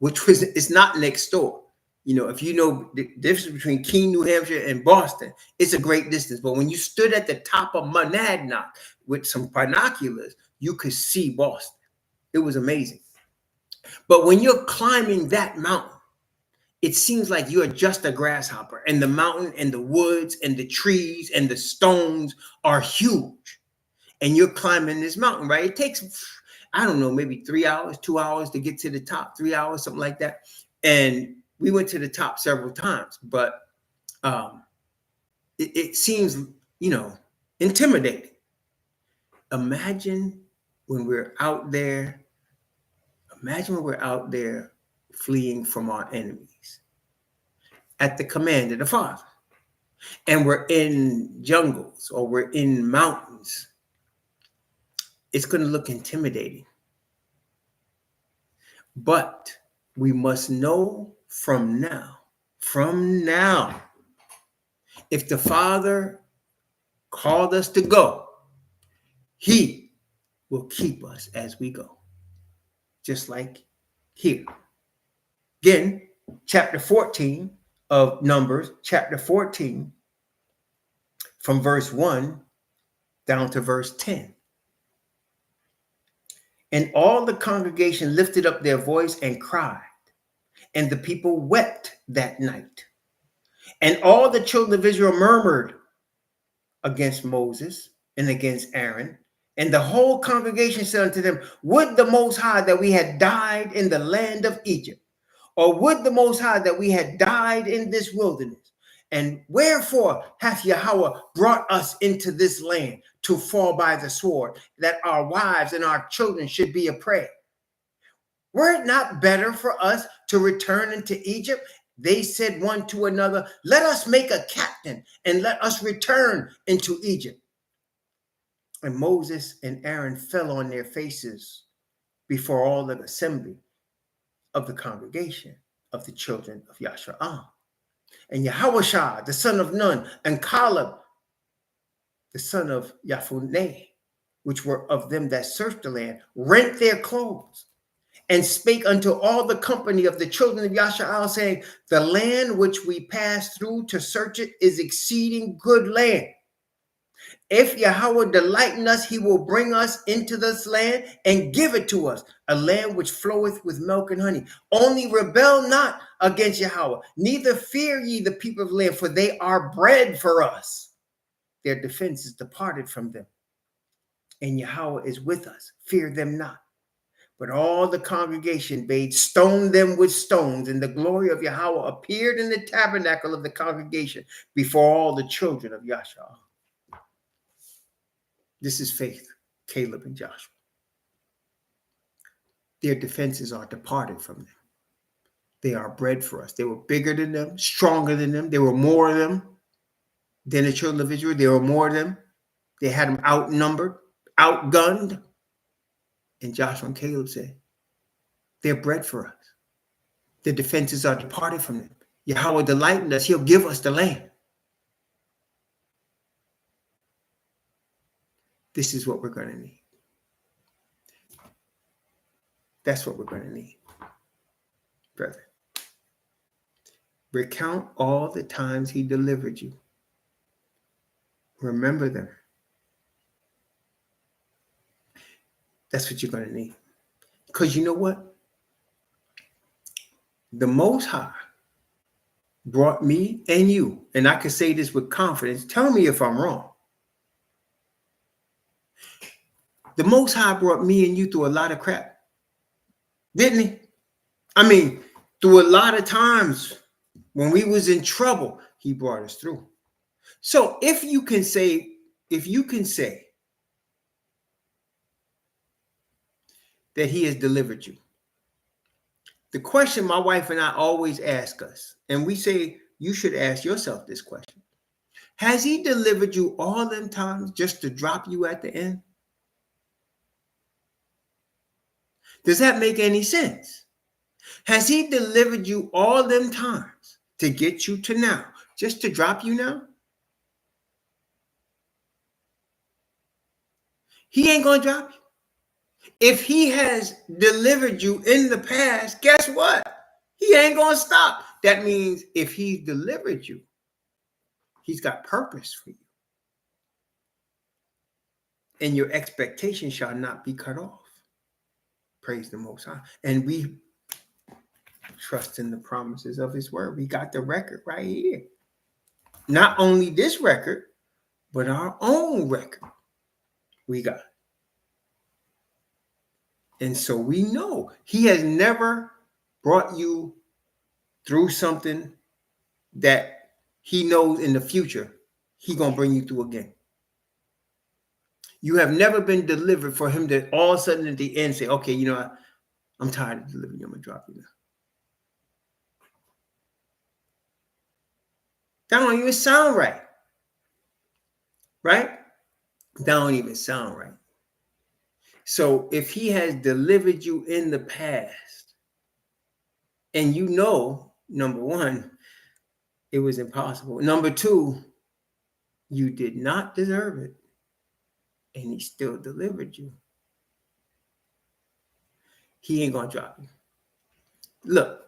it's not next door. You know, if you know the difference between Keene, New Hampshire and Boston, it's a great distance. But when you stood at the top of Monadnock with some binoculars, you could see Boston. It was amazing. But when you're climbing that mountain, it seems like you're just a grasshopper, and the mountain and the woods and the trees and the stones are huge. And you're climbing this mountain, right? It takes, I don't know, maybe 3 hours, 2 hours to get to the top, 3 hours, something like that. And we went to the top several times, but it seems, intimidating. Imagine when we're out there fleeing from our enemies at the command of the Father. And we're in jungles or we're in mountains. It's going to look intimidating. But we must know from now, if the Father called us to go, he will keep us as we go. Just like here. Again, chapter 14 of Numbers, chapter 14, from verse 1 down to verse 10. And all the congregation lifted up their voice and cried, and the people wept that night. And all the children of Israel murmured against Moses and against Aaron. And the whole congregation said unto them, would the Most High that we had died in the land of Egypt, or would the Most High that we had died in this wilderness? And wherefore hath Yahweh brought us into this land to fall by the sword, that our wives and our children should be a prey? Were it not better for us to return into Egypt? They said one to another, let us make a captain and let us return into Egypt. And Moses and Aaron fell on their faces before all the assembly of the congregation of the children of Yashar'am. And Yahushua, the son of Nun, and Caleb, the son of Yaphunneh, which were of them that searched the land, rent their clothes and spake unto all the company of the children of Yashar'am, saying, the land which we passed through to search it is exceeding good land. If Yahweh delight in us, he will bring us into this land and give it to us, a land which floweth with milk and honey. Only rebel not against Yahweh, neither fear ye the people of the land, for they are bread for us. Their defense is departed from them, and Yahweh is with us. Fear them not. But all the congregation bade stone them with stones, and the glory of Yahweh appeared in the tabernacle of the congregation before all the children of Yashar'am. This is faith, Caleb and Joshua. Their defenses are departed from them. They are bread for us. They were bigger than them, stronger than them. There were more of them than the children of Israel. There were more of them. They had them outnumbered, outgunned. And Joshua and Caleb said, they're bread for us. Their defenses are departed from them. Yahweh delight in us. He'll give us the land. This is what we're going to need. That's what we're going to need, brother. Recount all the times he delivered you. Remember them. That's what you're going to need. Because you know what? The Most High brought me and you, and I can say this with confidence. Tell me if I'm wrong. The Most High brought me and you through a lot of crap, didn't he? I mean, through a lot of times when we was in trouble, he brought us through. So if you can say that he has delivered you, the question my wife and I always ask us, and we say you should ask yourself this question: has he delivered you all them times just to drop you at the end? Does that make any sense? Has he delivered you all them times to get you to now, just to drop you now? He ain't going to drop you. If he has delivered you in the past, guess what? He ain't going to stop. That means if he delivered you, he's got purpose for you. And your expectation shall not be cut off. Praise the Most High. And we trust in the promises of his word. We got the record right here. Not only this record, but our own record we got. And so we know he has never brought you through something that he knows in the future he's going to bring you through again. You have never been delivered for him to all of a sudden at the end say, okay, you know, I'm tired of delivering you. I'm going to drop you now. That don't even sound right. Right? That don't even sound right. So if he has delivered you in the past, and you know, number one, it was impossible. Number two, You did not deserve it, and he still delivered you. He ain't gonna drop you. Look,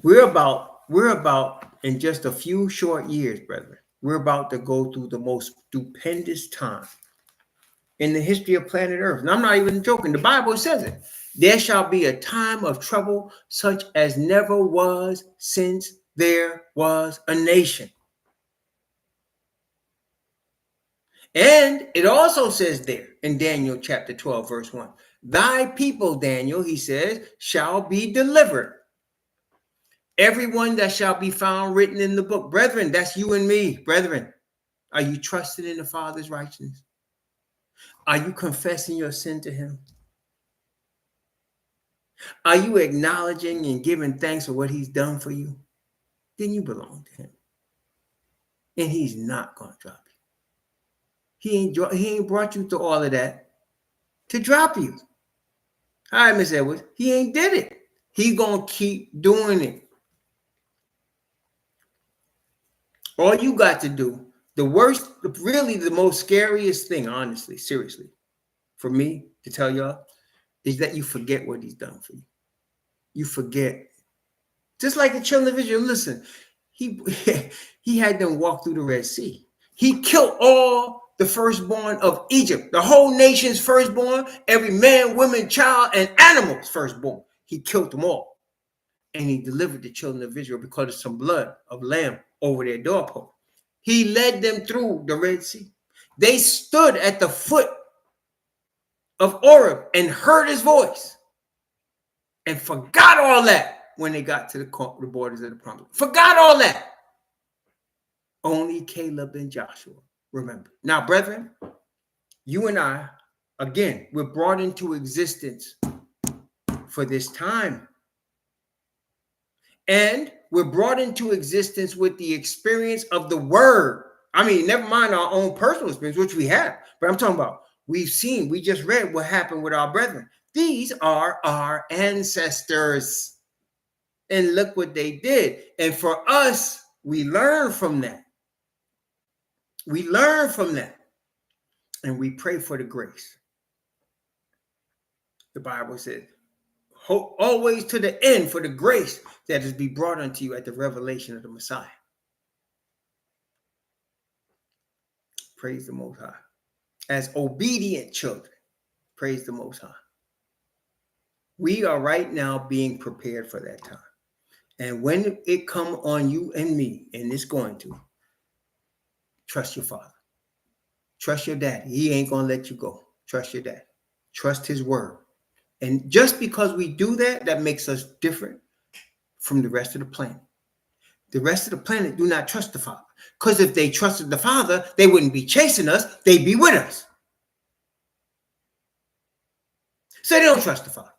we're about in just a few short years, brethren. We're about to go through the most stupendous time in the history of planet Earth. And I'm not even joking. The Bible says it. There shall be a time of trouble such as never was since there was a nation. And it also says there in Daniel chapter 12, verse 1, thy people, Daniel, he says, shall be delivered. Everyone that shall be found written in the book. Brethren, that's you and me, brethren. Are you trusting in the Father's righteousness? Are you confessing your sin to him? Are you acknowledging and giving thanks for what he's done for you? Then you belong to him. And he's not going to drop you. He ain't brought you through all of that to drop you. All right, Miss Edwards, he ain't did it. He's going to keep doing it. All you got to do, the worst, really the most scariest thing, honestly, seriously, for me to tell y'all, is that you forget what he's done for you. You forget. Just like the children of Israel, listen, he had them walk through the Red Sea. He killed all the firstborn of Egypt, the whole nation's firstborn, every man, woman, child, and animal's firstborn. He killed them all. And he delivered the children of Israel because of some blood of lamb over their doorpost. He led them through the Red Sea. They stood at the foot of Oreb and heard his voice and forgot all that when they got to the borders of the promised land. Forgot all that. Only Caleb and Joshua remember. Now, brethren, you and I, again, we're brought into existence for this time. And we're brought into existence with the experience of the word. I mean, never mind our own personal experience, which we have. But I'm talking about, we just read what happened with our brethren. These are our ancestors. And look what they did. And for us, we learn from that. We learn from that. And we pray for the grace. The Bible says, hope always to the end for the grace that is be brought unto you at the revelation of the Messiah. Praise the Most High. As obedient children, praise the Most High. We are right now being prepared for that time. And when it come on you and me, and it's going to, trust your father. Trust your daddy. He ain't going to let you go. Trust your daddy. Trust his word. And just because we do that, that makes us different from the rest of the planet. The rest of the planet do not trust the Father. Because if they trusted the Father, they wouldn't be chasing us. They'd be with us. So they don't trust the Father.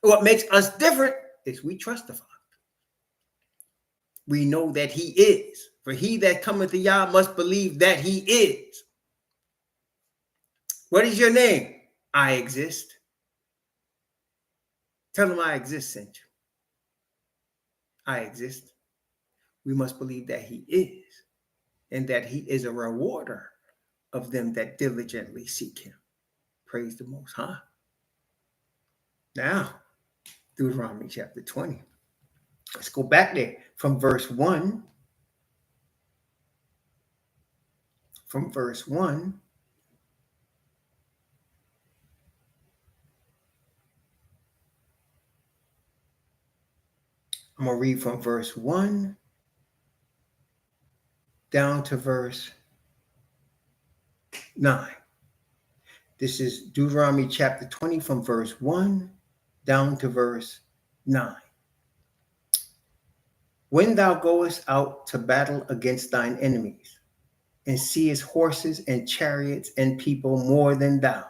What makes us different is we trust the Father. We know that he is. For he that cometh to Yah must believe that he is. What is your name? I exist. Tell him I exist, sent you. I exist. We must believe that he is, and that he is a rewarder of them that diligently seek him. Praise the Most High. Now, Deuteronomy chapter 20. Let's go back there from verse 1. From verse 1. I'm going to read from verse 1 down to verse 9. This is Deuteronomy chapter 20 from verse 1 down to verse 9. When thou goest out to battle against thine enemies, and seest horses and chariots and people more than thou,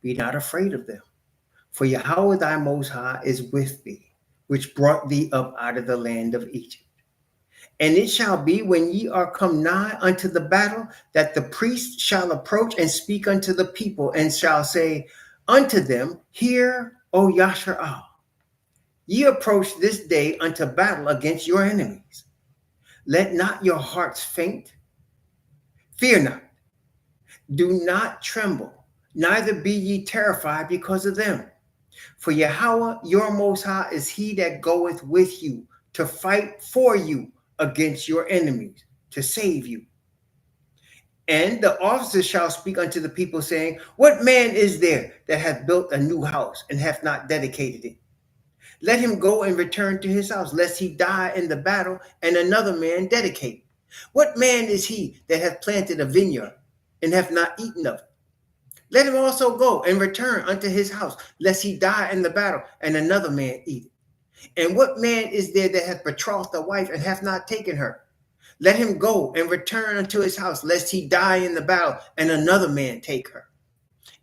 be not afraid of them. For Yhwh thy Most High is with thee, which brought thee up out of the land of Egypt. And it shall be when ye are come nigh unto the battle, that the priest shall approach and speak unto the people, and shall say unto them, Hear, O Yashar'al, ye approach this day unto battle against your enemies. Let not your hearts faint, Fear not, do not tremble, neither be ye terrified because of them. For Yahweh, your Most High, is he that goeth with you to fight for you against your enemies, to save you. And the officers shall speak unto the people, saying, What man is there that hath built a new house and hath not dedicated it? Let him go and return to his house, lest he die in the battle, and another man dedicate. What man is he that hath planted a vineyard and hath not eaten of it? Let him also go and return unto his house, lest he die in the battle, and another man eat it. And what man is there that hath betrothed a wife and hath not taken her? Let him go and return unto his house, lest he die in the battle, and another man take her.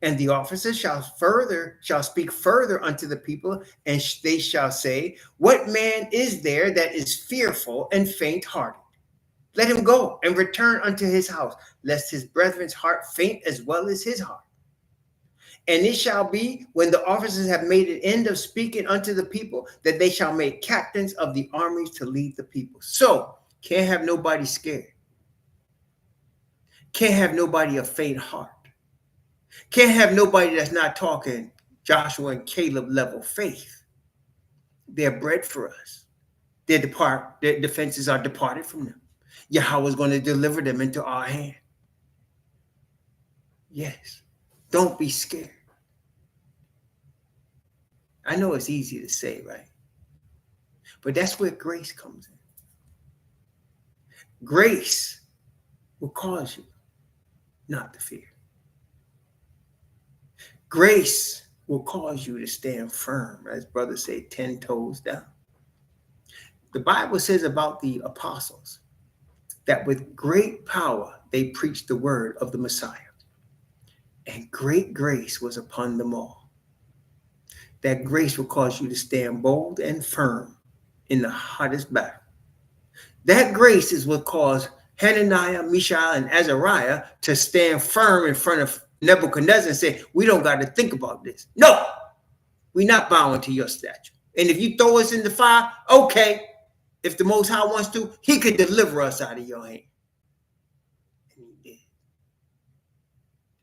And the officers shall speak further unto the people, and they shall say, What man is there that is fearful and faint-hearted? Let him go and return unto his house, lest his brethren's heart faint as well as his heart. And it shall be, when the officers have made an end of speaking unto the people, that they shall make captains of the armies to lead the people. So, can't have nobody scared. Can't have nobody of faint heart. Can't have nobody that's not talking Joshua and Caleb level faith. They're bred for us. Their defenses are departed from them. Yahweh is going to deliver them into our hand. Yes. Don't be scared. I know it's easy to say, right? But that's where grace comes in. Grace will cause you not to fear. Grace will cause you to stand firm, as brothers say, 10 toes down. The Bible says about the apostles that with great power they preached the word of the Messiah, and great grace was upon them all. That grace will cause you to stand bold and firm in the hottest battle. That grace is what caused Hananiah, Mishael, and Azariah to stand firm in front of Nebuchadnezzar and say, we don't got to think about this. No, we're not bowing to your statue. And if you throw us in the fire, okay. If the Most High wants to, he could deliver us out of your hand. And he did.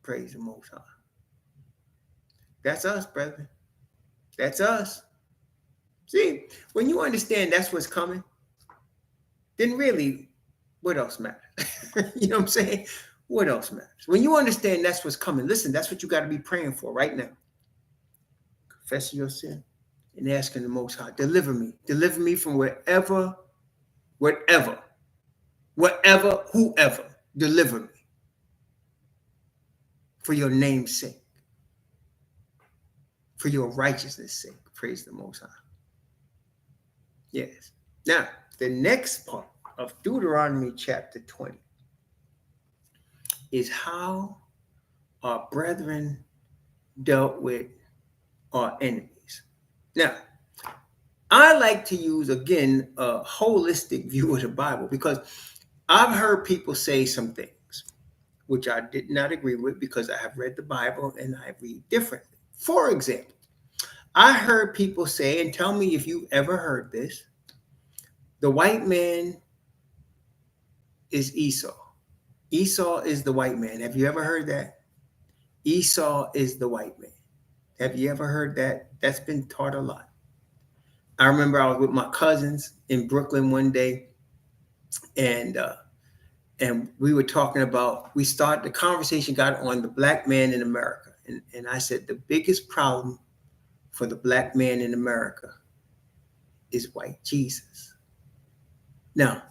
Praise the Most High. That's us, brethren. That's us. See, when you understand that's what's coming, then really, what else matters? You know what I'm saying? What else matters? When you understand that's what's coming, listen, that's what you got to be praying for right now. Confessing your sin and asking the Most High, deliver me from whoever, whoever, deliver me for your name's sake, for your righteousness' sake. Praise the Most High. Yes. Now, the next part of Deuteronomy chapter 20 is how our brethren dealt with our enemies. Now, I like to use, again, a holistic view of the Bible because I've heard people say some things which I did not agree with because I have read the Bible and I read differently. For example, I heard people say, and tell me if you've ever heard this, the white man is Esau. Esau is the white man. Have you ever heard that? Esau is the white man. Have you ever heard that? That's been taught a lot. I remember I was with my cousins in Brooklyn one day, and we were talking about, the conversation got on the black man in America. And I said, the biggest problem for the black man in America is white Jesus. Now,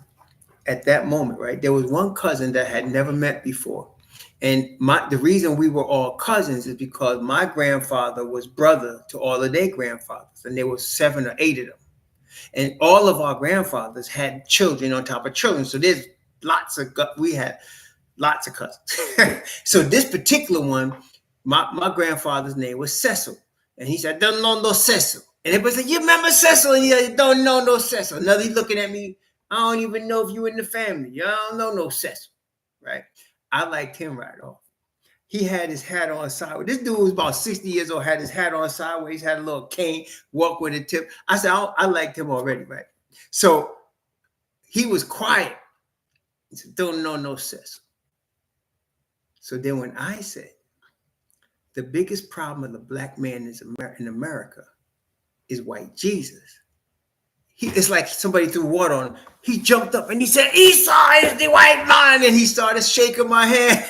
at that moment, right, there was one cousin that had never met before. And the reason we were all cousins is because my grandfather was brother to all of their grandfathers, and there were 7 or 8 of them. And all of our grandfathers had children on top of children. So we had lots of cousins. So this particular one, my grandfather's name was Cecil. And he said, don't know no Cecil. And everybody said, you remember Cecil? And he said, don't know no Cecil. Another, he's looking at me, I don't even know if you in the family. I don't know no Cecil, right? I liked him right off. He had his hat on sideways. This dude was about 60 years old, had his hat on sideways, had a little cane, walk with a tip. I said, I liked him already, right? So he was quiet. He said, don't know no Cecil. So then when I said the biggest problem of the black man in America is white Jesus, it's like somebody threw water on him. He jumped up and he said, Esau is the white man. And he started shaking my hand.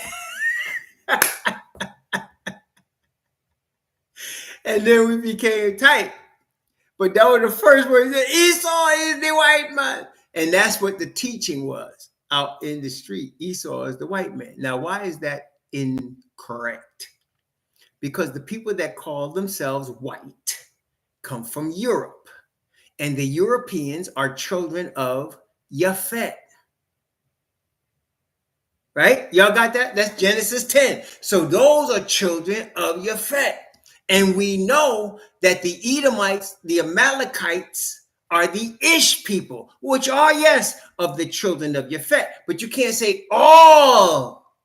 And then we became tight. But that was the first word. He said, Esau is the white man. And that's what the teaching was out in the street. Esau is the white man. Now, why is that incorrect? Because the people that call themselves white come from Europe. And the Europeans are children of Yhwh. Right? Y'all got that? That's Genesis 10. So those are children of Yhwh. And we know that the Edomites, the Amalekites, are the Ish people, which are, yes, of the children of Yhwh. But you can't say all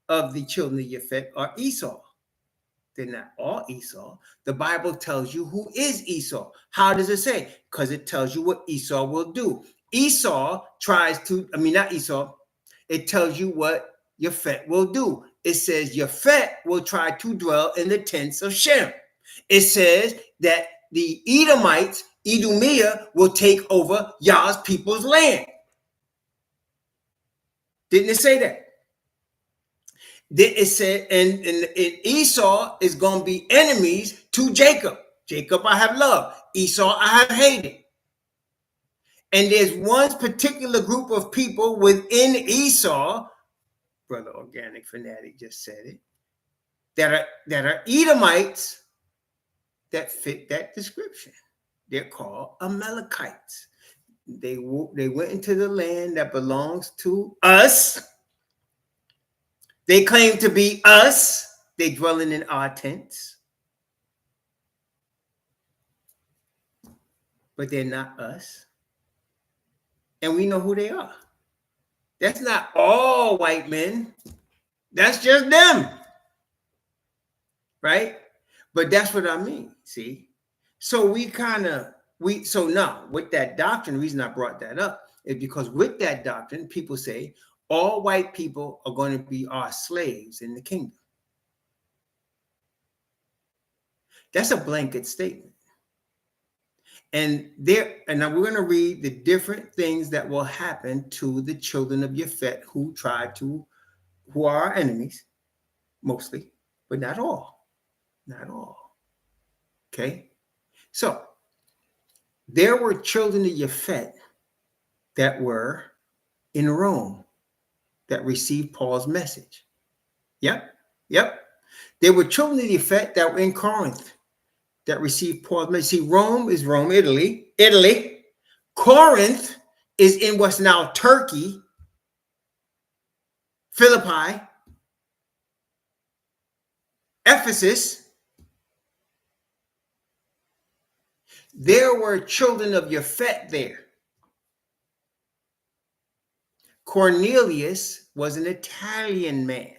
of the children of Yhwh are Esau. They're not all Esau. The Bible tells you who is Esau. How does it say? Because it tells you what Esau will do. Esau tries to, not Esau. It tells you what Yhwh will do. It says Yhwh will try to dwell in the tents of Shem. It says that the Edomites, Edomia, will take over Yah's people's land. Didn't it say that? It said, and Esau is going to be enemies to Jacob. Jacob I have loved. Esau I have hated. And there's one particular group of people within Esau, Brother Organic Fanatic just said it, that are Edomites that fit that description. They're called Amalekites. They went into the land that belongs to us. They claim to be us. They dwelling in our tents. But they're not us. And we know who they are. That's not all white men. That's just them. Right? But that's what I mean, see? So so now with that doctrine, the reason I brought that up is because with that doctrine, people say all white people are going to be our slaves in the kingdom. That's a blanket statement. And now we're going to read the different things that will happen to the children of Yhwh who are our enemies, mostly, but not all. Not all. Okay? So, there were children of Yhwh that were in Rome that received Paul's message. Yep. There were children of Yhwh that were in Corinth that received Paul's message. See, Rome is Rome, Italy. Corinth is in what's now Turkey, Philippi, Ephesus. There were children of Yhwh there. Cornelius was an Italian man.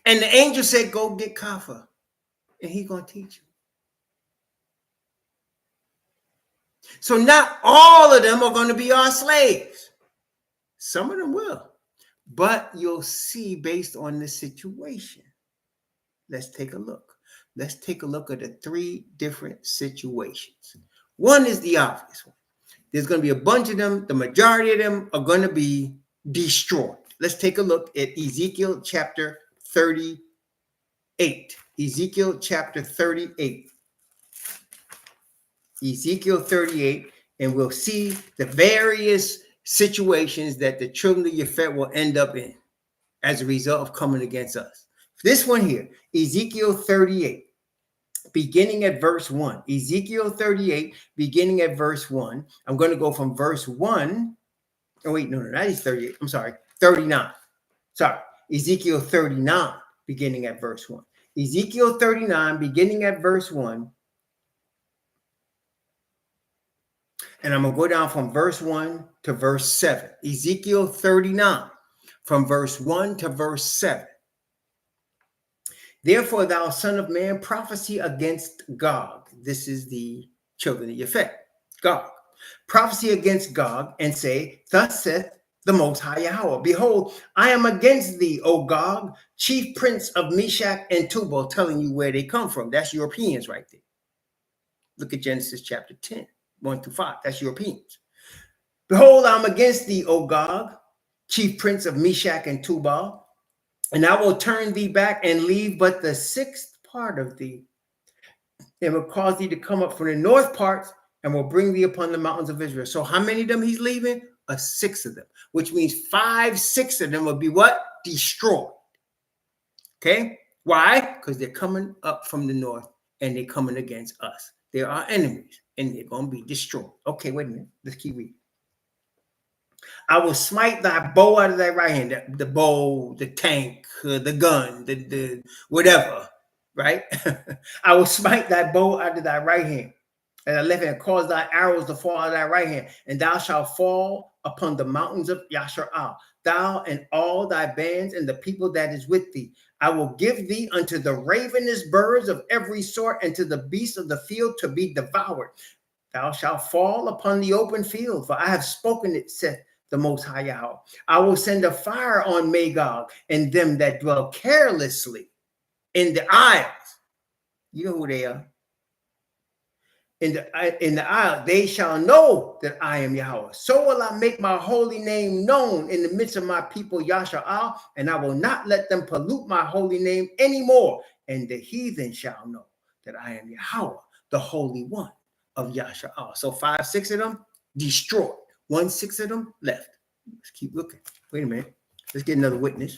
And the angel said, go get Kaffa, and he's going to teach you. So not all of them are going to be our slaves. Some of them will. But you'll see based on the situation. Let's take a look. Let's take a look at the three different situations. One is the obvious one. There's going to be a bunch of them. The majority of them are going to be destroyed. Let's take a look at Ezekiel chapter 38. Ezekiel chapter 38. Ezekiel 38, and we'll see the various situations that the children of Yhwh will end up in as a result of coming against us. This one here, Ezekiel 38, beginning at verse 1. Ezekiel 38, beginning at verse 1. I'm going to go from verse 1. Oh, wait, no, that is 38. I'm sorry, 39. Sorry, Ezekiel 39, beginning at verse 1. Ezekiel 39, beginning at verse 1. And I'm going to go down from verse 1 to verse 7. Ezekiel 39, from verse 1 to verse 7. Therefore, thou son of man, prophecy against Gog. This is the children of Yhwh, Gog. Prophecy against Gog, and say, thus saith the Most High Yahweh. Behold, I am against thee, O Gog, chief prince of Meshach and Tubal, telling you where they come from. That's Europeans right there. Look at Genesis chapter 10, 1-5. That's Europeans. Behold, I'm against thee, O Gog, chief prince of Meshach and Tubal, and I will turn thee back and leave but the sixth part of thee, and will cause thee to come up from the north parts, and will bring thee upon the mountains of Israel. So how many of them he's leaving? A six of them, which means 5-6 of them will be what? Destroyed. Okay? Why? Because they're coming up from the north and they're coming against us. They're our enemies and they're going to be destroyed. Okay, wait a minute. Let's keep reading. I will smite thy bow out of thy right hand. The bow, the tank, the gun, the whatever, right? I will smite thy bow out of thy right hand, and thy left hand, cause thy arrows to fall out of thy right hand, and thou shalt fall upon the mountains of Yashar'al, thou and all thy bands and the people that is with thee. I will give thee unto the ravenous birds of every sort, and to the beasts of the field to be devoured. Thou shalt fall upon the open field, for I have spoken it, saith the Most High Yahweh. I will send a fire on Magog and them that dwell carelessly in the isles. You know who they are. In the isle, they shall know that I am Yahweh. So will I make my holy name known in the midst of my people Yashar'al, and I will not let them pollute my holy name anymore. And the heathen shall know that I am Yahweh, the Holy One of Yashar'al. So 5-6 of them destroyed. 1-6 of them left. Let's keep looking. Wait a minute. Let's get another witness.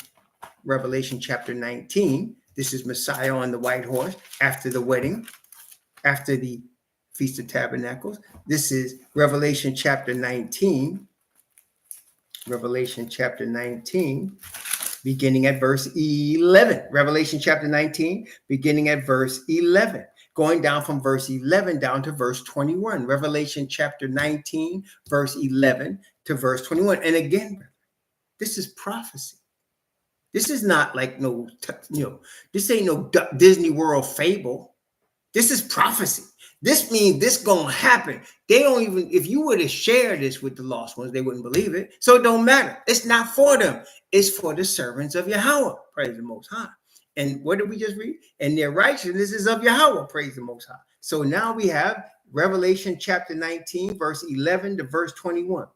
Revelation chapter 19. This is Messiah on the white horse after the wedding, after the Feast of Tabernacles. This is Revelation chapter 19. Revelation chapter 19, beginning at verse 11. Revelation chapter 19, beginning at verse 11. Going down from verse 11 down to verse 21. Revelation chapter 19, verse 11 to verse 21. And again, this is prophecy. This is not like this ain't no Disney World fable. This is prophecy. This means this gonna happen. They don't even, if you were to share this with the lost ones, they wouldn't believe it. So it don't matter. It's not for them. It's for the servants of Yahweh. Praise the Most High. And what did we just read? And their righteousness is of Yahweh. Praise the Most High. So now we have Revelation chapter 19, verse 11 to verse 21.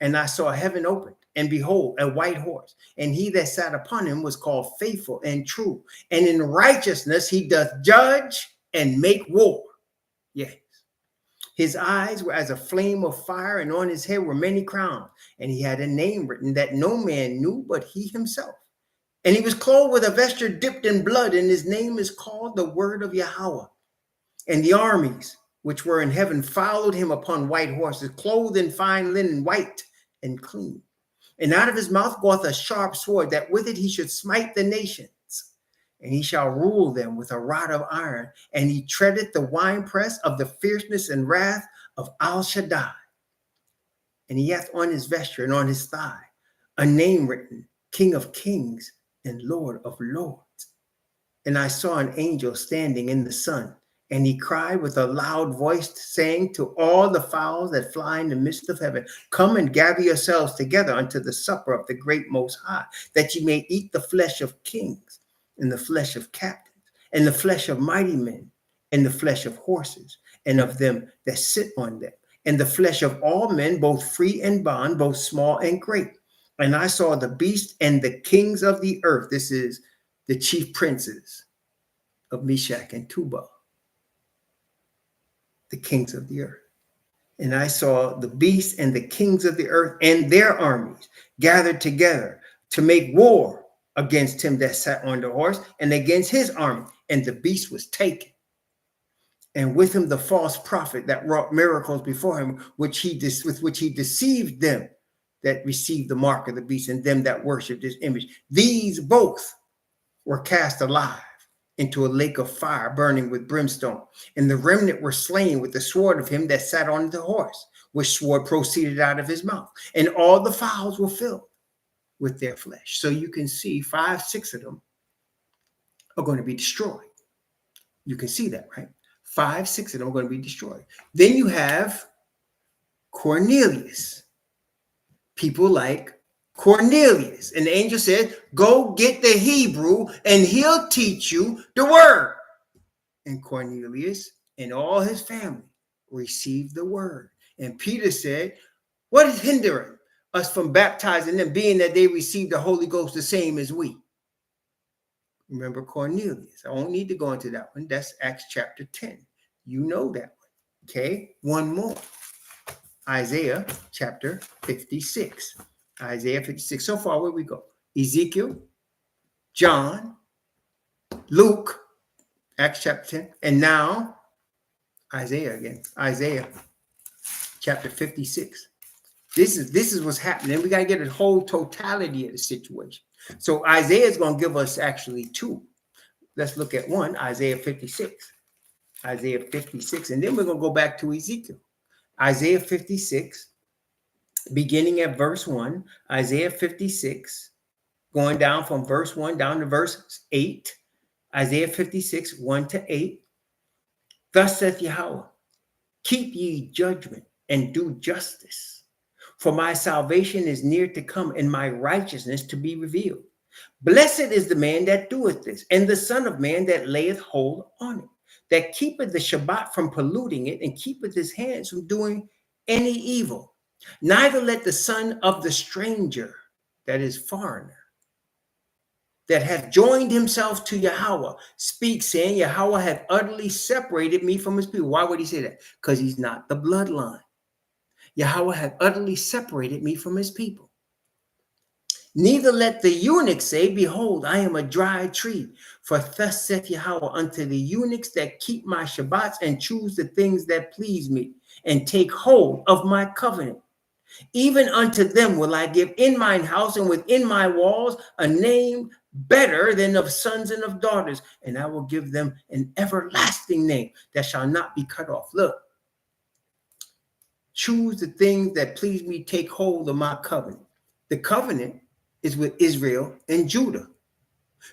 And I saw heaven opened, and behold, a white horse. And he that sat upon him was called Faithful and True. And in righteousness he doth judge and make war. Yes. His eyes were as a flame of fire, and on his head were many crowns. And he had a name written that no man knew but he himself. And he was clothed with a vesture dipped in blood, and his name is called the Word of Yahweh. And the armies which were in heaven followed him upon white horses, clothed in fine linen, white and clean. And out of his mouth goeth a sharp sword, that with it he should smite the nations. And he shall rule them with a rod of iron, and he treadeth the winepress of the fierceness and wrath of Al Shaddai. And he hath on his vesture and on his thigh a name written, King of Kings and Lord of Lords. And I saw an angel standing in the sun, and he cried with a loud voice, saying to all the fowls that fly in the midst of heaven, come and gather yourselves together unto the supper of the great Most High, that ye may eat the flesh of kings, and the flesh of captains, and the flesh of mighty men, and the flesh of horses, and of them that sit on them, and the flesh of all men, both free and bond, both small and great. And I saw the beast and the kings of the earth. This is the chief princes of Meshach and Tubal, the kings of the earth. And I saw the beast and the kings of the earth and their armies gathered together to make war against him that sat on the horse and against his army. And the beast was taken, and with him the false prophet that wrought miracles before him, with which he deceived them that received the mark of the beast, and them that worshiped his image. These both were cast alive into a lake of fire burning with brimstone. And the remnant were slain with the sword of him that sat on the horse, which sword proceeded out of his mouth. And all the fowls were filled with their flesh. So you can see 5-6 of them are going to be destroyed. You can see that, right? 5-6 of them are going to be destroyed. Then you have Cornelius. People like Cornelius. And the angel said, go get the Hebrew and he'll teach you the word. And Cornelius and all his family received the word. And Peter said, what is hindering us from baptizing them, being that they received the Holy Ghost the same as we? Remember Cornelius. I won't need to go into that one. That's Acts chapter 10. You know that one. Okay, one more. Isaiah chapter 56. Isaiah 56. So far, where we go? Ezekiel, John, Luke, Acts chapter 10, and now Isaiah again. Isaiah chapter 56. This is what's happening. We got to get a whole totality of the situation. So Isaiah is going to give us actually two. Let's look at one, Isaiah 56. Isaiah 56, and then we're going to go back to Ezekiel. Isaiah 56, beginning at verse 1. Isaiah 56, going down from verse 1 down to verse 8. Isaiah 56, 1 to 8. Thus saith Yhwh, keep ye judgment and do justice, for my salvation is near to come, and my righteousness to be revealed. Blessed is the man that doeth this, and the son of man that layeth hold on it, that keepeth the Shabbat from polluting it, and keepeth his hands from doing any evil. Neither let the son of the stranger, that is foreigner, that hath joined himself to Yahweh, speak, saying, Yahweh hath utterly separated me from his people. Why would he say that? Because he's not the bloodline. Yahweh hath utterly separated me from his people. Neither let the eunuch say, behold, I am a dry tree. For thus saith Yahweh unto the eunuchs that keep my Shabbats and choose the things that please me, and take hold of my covenant. Even unto them will I give in mine house and within my walls a name better than of sons and of daughters, and I will give them an everlasting name that shall not be cut off. Look, choose the things that please me, take hold of my covenant. The covenant is with Israel and Judah.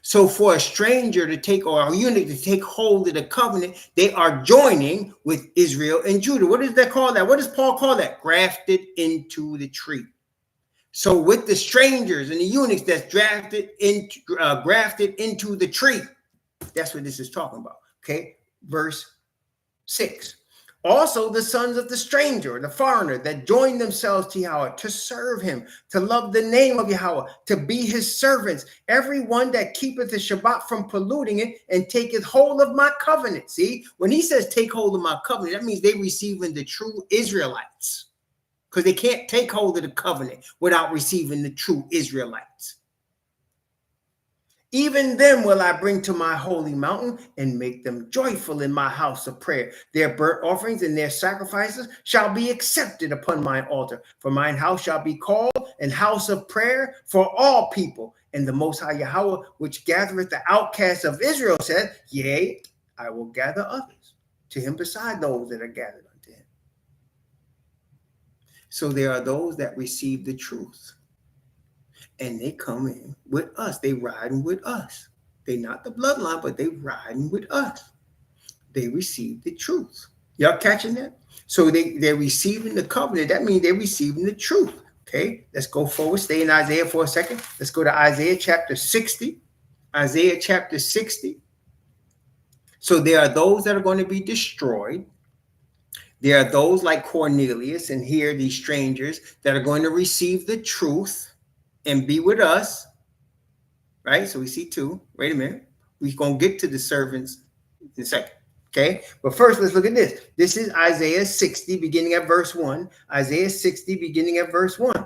So for a stranger to take, or a eunuch to take hold of the covenant, they are joining with Israel and Judah. What does that call that? What does Paul call that? Grafted into the tree. So with the strangers and the eunuchs that's grafted into the tree, that's what this is talking about. Okay, verse 6. Also the sons of the stranger, the foreigner, that join themselves to Yahweh, to serve him, to love the name of Yahweh, to be his servants. Every one that keepeth the Shabbat from polluting it, and taketh hold of my covenant. See, when he says take hold of my covenant, that means they receiving the true Israelites, because they can't take hold of the covenant without receiving the true Israelites. Even them will I bring to my holy mountain, and make them joyful in my house of prayer. Their burnt offerings and their sacrifices shall be accepted upon my altar. For mine house shall be called an house of prayer for all people. And the Most High Yahweh, which gathereth the outcasts of Israel, said, yea, I will gather others to him beside those that are gathered unto him. So there are those that receive the truth, and they come in with us. They riding with us. They not the bloodline, but they riding with us. They receive the truth. Y'all catching that? So they're receiving the covenant. That means they're receiving the truth. Okay, let's go forward. Stay in Isaiah for a second. Let's go to Isaiah chapter 60. Isaiah chapter 60. So there are those that are going to be destroyed. There are those like Cornelius and here these strangers that are going to receive the truth and be with us, right? So we see two. Wait a minute. We're going to get to the servants in a second, okay? But first, let's look at this. This is Isaiah 60, beginning at verse 1. Isaiah 60, beginning at verse 1.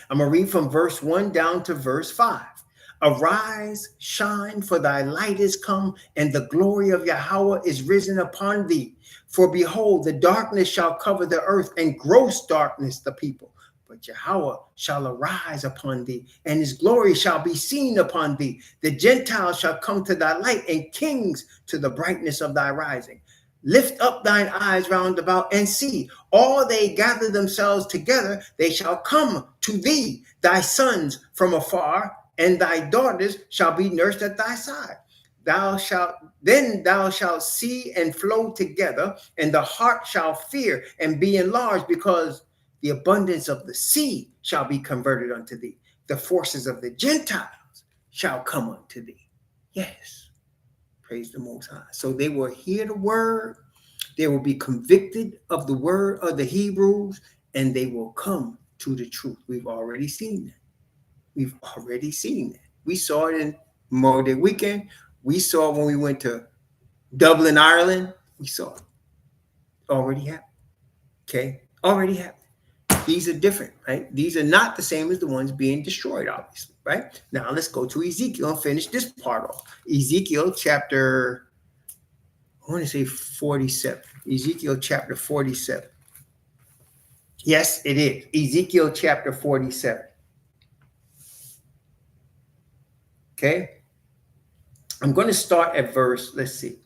I'm going to read from verse 1 down to verse 5. Arise, shine, for thy light is come, and the glory of Yahweh is risen upon thee. For behold, the darkness shall cover the earth, and gross darkness the people. But Yahweh shall arise upon thee, and his glory shall be seen upon thee. The Gentiles shall come to thy light, and kings to the brightness of thy rising. Lift up thine eyes round about and see. All they gather themselves together, they shall come to thee. Thy sons from afar, and thy daughters shall be nursed at thy side. Thou shalt see and flow together, and the heart shall fear and be enlarged, because The abundance of the sea shall be converted unto thee. The forces of the Gentiles shall come unto thee. Yes, praise the Most High. So they will hear the word, they will be convicted of the word of the Hebrews, and they will come to the truth. We've already seen that. We've already seen that. We saw it in Memorial Day weekend. We saw it when we went to Dublin, Ireland. We saw it. Already happened. Okay? Already happened. These are different, right? These are not the same as the ones being destroyed, obviously, right? Now let's go to Ezekiel and finish this part off. Ezekiel chapter, I want to say 47. Ezekiel chapter 47. Yes, it is. Ezekiel chapter 47. Okay? I'm going to start at verse, let's see,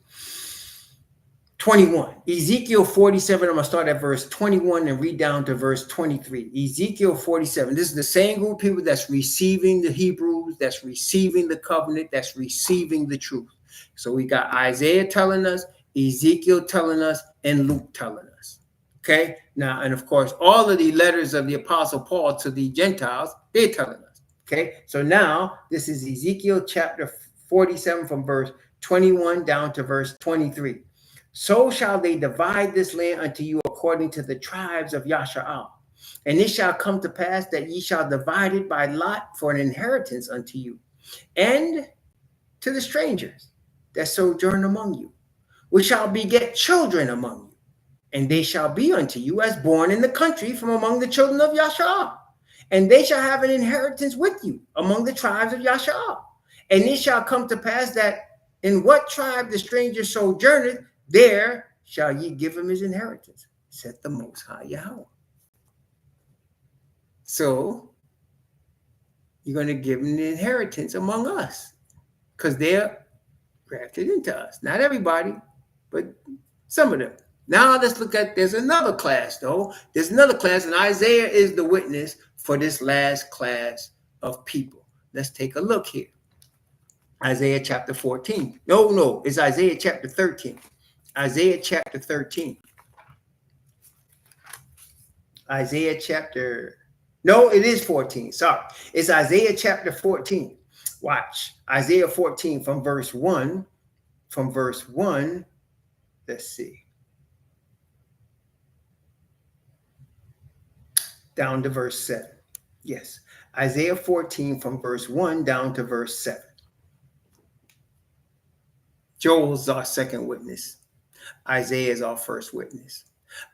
21. Ezekiel 47, I'm going to start at verse 21 and read down to verse 23. Ezekiel 47. This is the same group of people that's receiving the Hebrews, that's receiving the covenant, that's receiving the truth. So we got Isaiah telling us, Ezekiel telling us, and Luke telling us. Okay? Now, and of course, all of the letters of the Apostle Paul to the Gentiles, they're telling us. Okay? So now, this is Ezekiel chapter 47 from verse 21 down to verse 23. So shall they divide this land unto you according to the tribes of Yasha'al. And it shall come to pass that ye shall divide it by lot for an inheritance unto you, and to the strangers that sojourn among you, which shall beget children among you, and they shall be unto you as born in the country from among the children of Yasha'al. And they shall have an inheritance with you among the tribes of Yasha'al. And it shall come to pass that in what tribe the stranger sojourneth, there shall ye give him his inheritance, said the Most High Yahweh. So you're going to give him the inheritance among us, because they're grafted into us. Not everybody, but some of them. Now let's look at, there's another class though. There's another class, and Isaiah is the witness for this last class of people. Let's take a look here. Isaiah chapter 14. No, it's Isaiah chapter 13. Isaiah chapter 13. Isaiah chapter, no, it is 14. Sorry. It's Isaiah chapter 14. Watch. Isaiah 14 from verse 1. From verse 1, let's see. Down to verse 7. Yes. Isaiah 14 from verse 1 down to verse 7. Joel's our second witness. Isaiah is our first witness.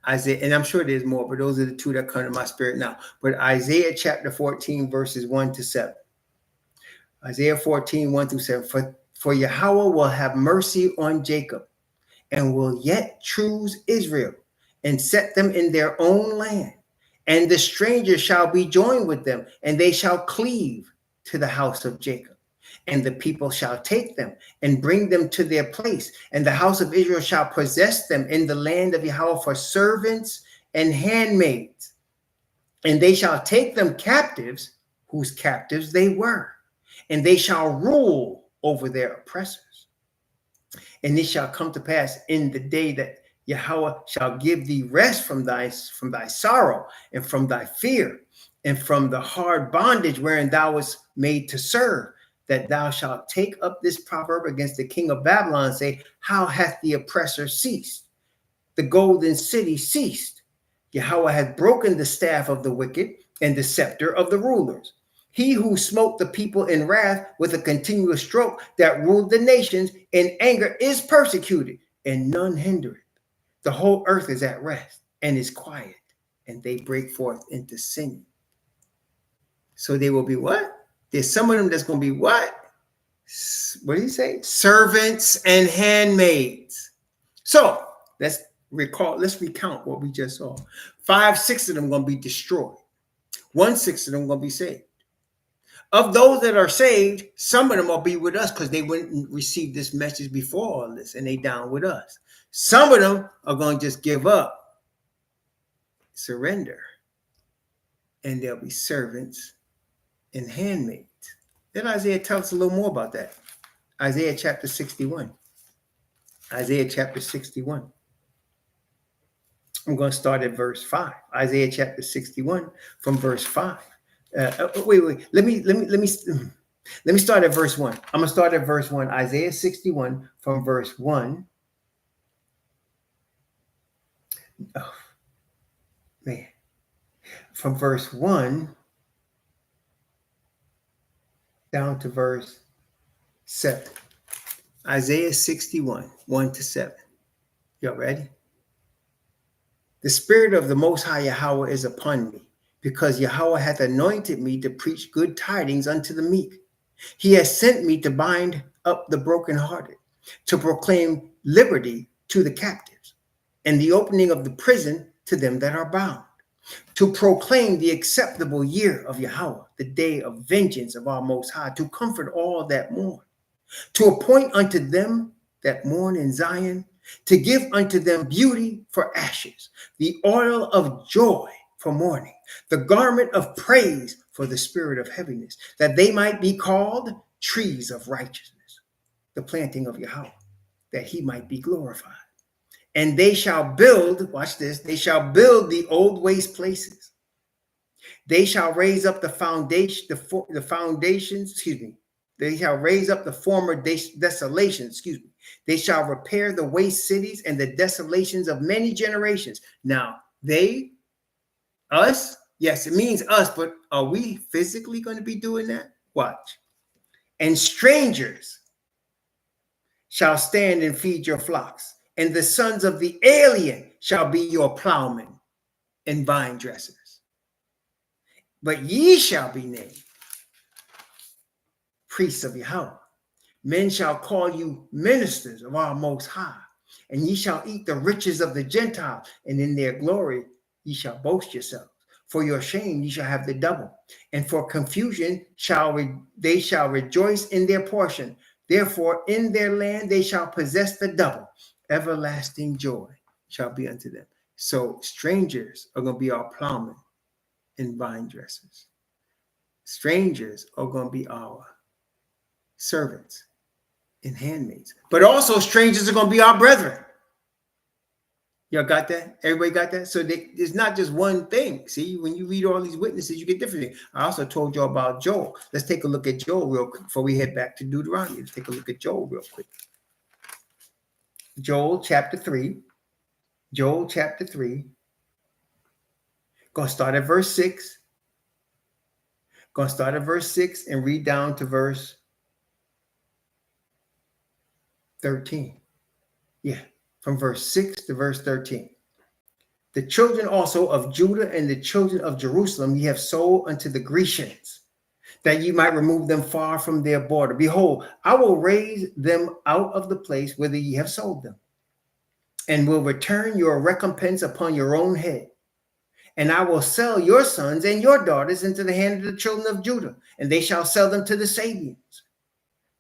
Isaiah, and I'm sure there's more, but those are the two that come to my spirit now. But Isaiah chapter 14, verses 1 to 7. Isaiah 14, 1 through 7. For Yahweh will have mercy on Jacob, and will yet choose Israel, and set them in their own land. And the stranger shall be joined with them, and they shall cleave to the house of Jacob. And the people shall take them and bring them to their place. And the house of Israel shall possess them in the land of Yahweh for servants and handmaids. And they shall take them captives, whose captives they were. And they shall rule over their oppressors. And it shall come to pass in the day that Yahweh shall give thee rest from thy sorrow and from thy fear and from the hard bondage wherein thou wast made to serve, that thou shalt take up this proverb against the king of Babylon and say, how hath the oppressor ceased? The golden city ceased. Yahweh hath broken the staff of the wicked and the scepter of the rulers. He who smote the people in wrath with a continuous stroke, that ruled the nations in anger, is persecuted, and none hinder it. The whole earth is at rest and is quiet, and they break forth into singing. So they will be what? There's some of them that's going to be what? What did he say? Servants and handmaids. So let's recount what we just saw. 5-6 of them going to be destroyed. 1/6 of them going to be saved. Of those that are saved, some of them will be with us because they wouldn't receive this message before all this, and they down with us. Some of them are going to just give up, surrender, and they'll be servants and handmaids. Then Isaiah tells us a little more about that. Isaiah chapter 61. Isaiah chapter 61. I'm going to start at verse 5. Isaiah chapter 61 from verse 5. Wait. Let me start at verse 1. I'm going to start at verse 1. Isaiah 61 from verse 1. Oh, man. From verse 1 down to verse 7. Isaiah 61, 1 to 7. Y'all ready? The Spirit of the Most High Yahweh is upon me, because Yahweh hath anointed me to preach good tidings unto the meek. He has sent me to bind up the brokenhearted, to proclaim liberty to the captives, and the opening of the prison to them that are bound, to proclaim the acceptable year of Yahweh, the day of vengeance of our Most High, to comfort all that mourn, to appoint unto them that mourn in Zion, to give unto them beauty for ashes, the oil of joy for mourning, the garment of praise for the spirit of heaviness, that they might be called trees of righteousness, the planting of Yahweh, that he might be glorified. And they shall build, watch this, they shall build the old waste places. They shall raise up the foundation, the foundations, They shall raise up the former desolations, They shall repair the waste cities and the desolations of many generations. Now, us, yes, it means us, but are we physically going to be doing that? Watch. And strangers shall stand and feed your flocks, and the sons of the alien shall be your plowmen and vine dressers. But ye shall be named priests of Yahweh. Men shall call you ministers of our Most High, and ye shall eat the riches of the Gentiles, and in their glory ye shall boast yourselves. For your shame ye shall have the double, and for confusion they shall rejoice in their portion. Therefore in their land they shall possess the double. Everlasting joy shall be unto them. So strangers are going to be our plowmen and vine dressers. Strangers are going to be our servants and handmaids. But also strangers are going to be our brethren. Y'all got that? Everybody got that? So it's not just one thing. See, when you read all these witnesses, you get different things. I also told you about Joel. Let's take a look at Joel real quick before we head back to Deuteronomy. Let's take a look at Joel real quick. Joel chapter 3. Joel chapter 3. Going to start at verse 6. Going to start at verse 6 and read down to verse 13. Yeah, from verse 6 to verse 13. The children also of Judah and the children of Jerusalem ye have sold unto the Grecians, that ye might remove them far from their border. Behold, I will raise them out of the place whither ye have sold them, and will return your recompense upon your own head. And I will sell your sons and your daughters into the hand of the children of Judah, and they shall sell them to the Sabians,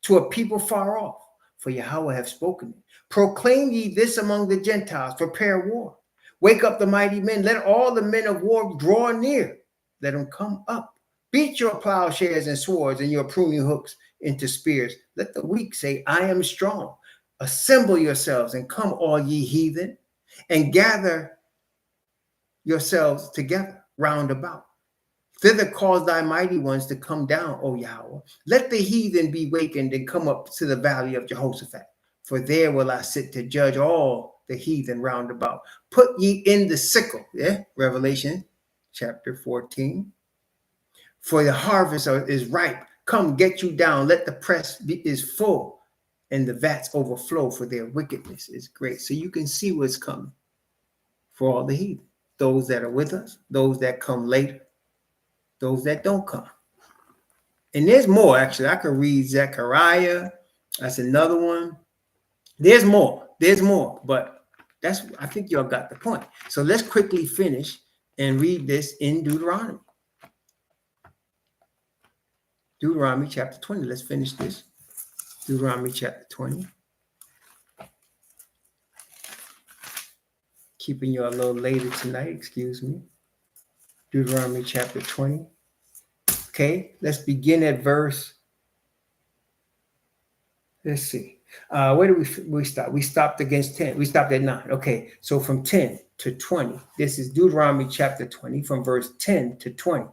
to a people far off. For Yahweh hath spoken it. Proclaim ye this among the Gentiles, prepare war. Wake up the mighty men. Let all the men of war draw near. Let them come up. Beat your plowshares and swords and your pruning hooks into spears. Let the weak say, I am strong. Assemble yourselves and come, all ye heathen, and gather yourselves together round about. Thither cause thy mighty ones to come down, O Yahweh. Let the heathen be wakened and come up to the valley of Jehoshaphat. For there will I sit to judge all the heathen round about. Put ye in the sickle. Yeah, Revelation chapter 14. For the harvest is ripe. Come, get you down. Let the press is full, and the vats overflow, for their wickedness is great. So you can see what's coming for all the heathen. Those that are with us, those that come later, those that don't come. And there's more, actually. I could read Zechariah. That's another one. There's more. But I think y'all got the point. So let's quickly finish and read this in Deuteronomy. Deuteronomy chapter 20. Let's finish this. Deuteronomy chapter 20. Keeping you a little later tonight, excuse me. Deuteronomy chapter 20. Okay, let's begin at verse. Let's see. Where do we stop? We stopped against 10. We stopped at 9. Okay, so from 10. to 20. This is Deuteronomy chapter 20 from verse 10 to 20.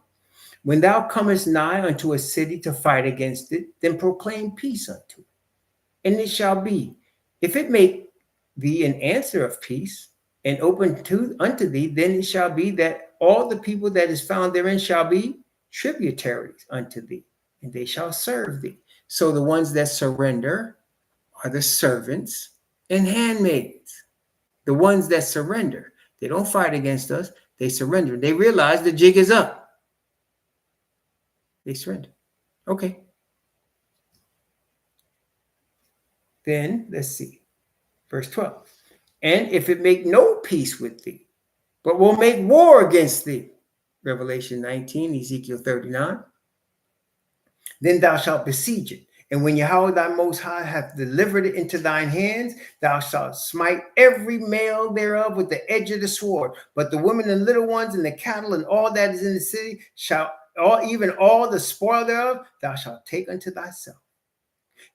When thou comest nigh unto a city to fight against it, then proclaim peace unto it. And it shall be, if it make thee an answer of peace and open unto thee, then it shall be that all the people that is found therein shall be tributaries unto thee, and they shall serve thee. So the ones that surrender are the servants and handmaids. The ones that surrender, they don't fight against us, they surrender. They realize the jig is up. They surrender. Okay. Then let's see. Verse 12. And if it make no peace with thee, but will make war against thee. Revelation 19, Ezekiel 39. Then thou shalt besiege it. And when Yahweh thy Most High hath delivered it into thine hands, thou shalt smite every male thereof with the edge of the sword. But the women and little ones and the cattle and all that is in the city shall, even all the spoil thereof, thou shalt take unto thyself.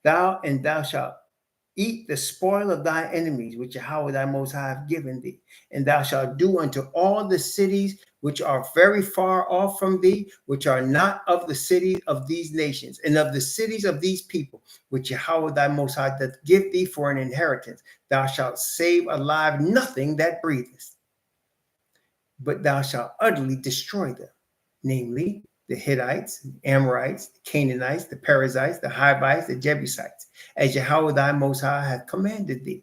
Thou shalt eat the spoil of thy enemies, which Yahweh thy Most High hath given thee. And thou shalt do unto all the cities which are very far off from thee, which are not of the cities of these nations, and of the cities of these people, which Yahweh thy Most High doth give thee for an inheritance. Thou shalt save alive nothing that breatheth, but thou shalt utterly destroy them, namely the Hittites, the Amorites, the Canaanites, the Perizzites, the Hivites, the Jebusites, as Yahweh thy Most High hath commanded thee.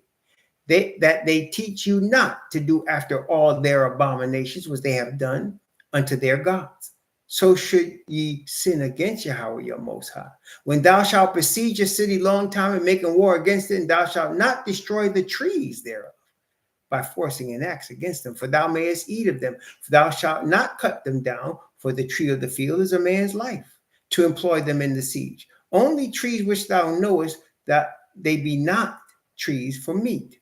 That they teach you not to do after all their abominations which they have done unto their gods. So should ye sin against Yahweh your Most High. When thou shalt besiege a city long time and making war against it, and thou shalt not destroy the trees thereof by forcing an axe against them, for thou mayest eat of them. For thou shalt not cut them down, for the tree of the field is a man's life, to employ them in the siege. Only trees which thou knowest that they be not trees for meat,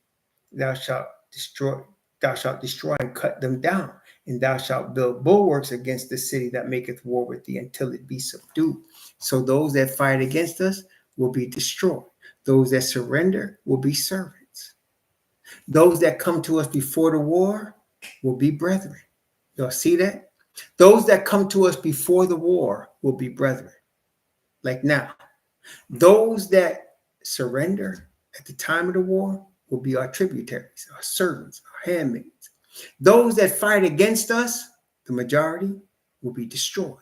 thou shalt destroy and cut them down, and thou shalt build bulwarks against the city that maketh war with thee until it be subdued. So those that fight against us will be destroyed. Those that surrender will be servants. Those that come to us before the war will be brethren. Y'all see that? Those that come to us before the war will be brethren. Like now, those that surrender at the time of the war will be our tributaries, our servants, our handmaids. Those that fight against us, the majority, will be destroyed.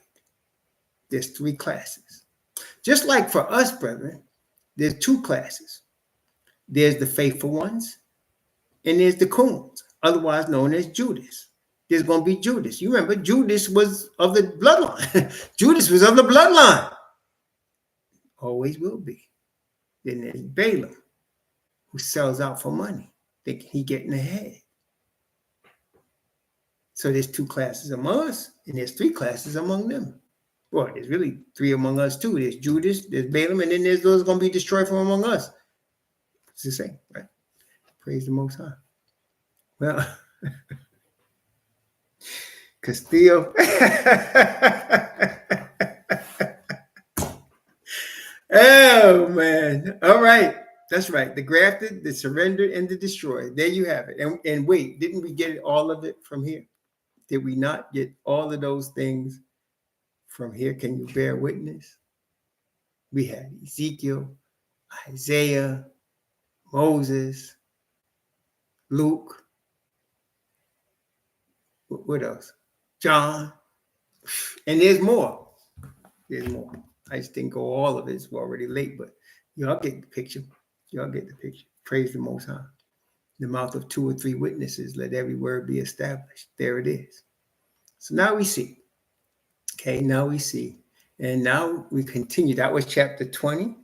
There's three classes. Just like for us, brethren, there's two classes. There's the faithful ones, and there's the coons, otherwise known as Judas. There's going to be Judas. You remember, Judas was of the bloodline. Judas was of the bloodline. Always will be. Then there's Balaam, who sells out for money, thinking he getting ahead. So there's two classes among us, and there's three classes among them. Well, there's really three among us too. There's Judas, there's Balaam, and then there's those going to be destroyed from among us. It's the same, right? Praise the Most High. Well, Castillo. Oh, man. All right. That's right. The grafted, the surrendered, and the destroyed. There you have it. And wait, didn't we get all of it from here? Did we not get all of those things from here? Can you bear witness? We had Ezekiel, Isaiah, Moses, Luke. What else? John. And there's more. There's more. I just didn't go all of it. It's already late, but y'all get the picture. Y'all get the picture. Praise the Most High. The mouth of two or three witnesses, let every word be established. There it is. So now we see. Okay, now we see. And now we continue. That was chapter 20.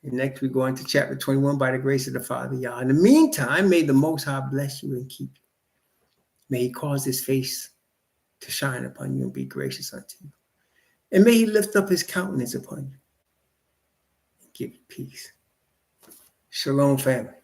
And next we go into chapter 21 by the grace of the Father, Yah. In the meantime, may the Most High bless you and keep you. May he cause his face to shine upon you and be gracious unto you. And may he lift up his countenance upon you and give you peace. Shalom, family.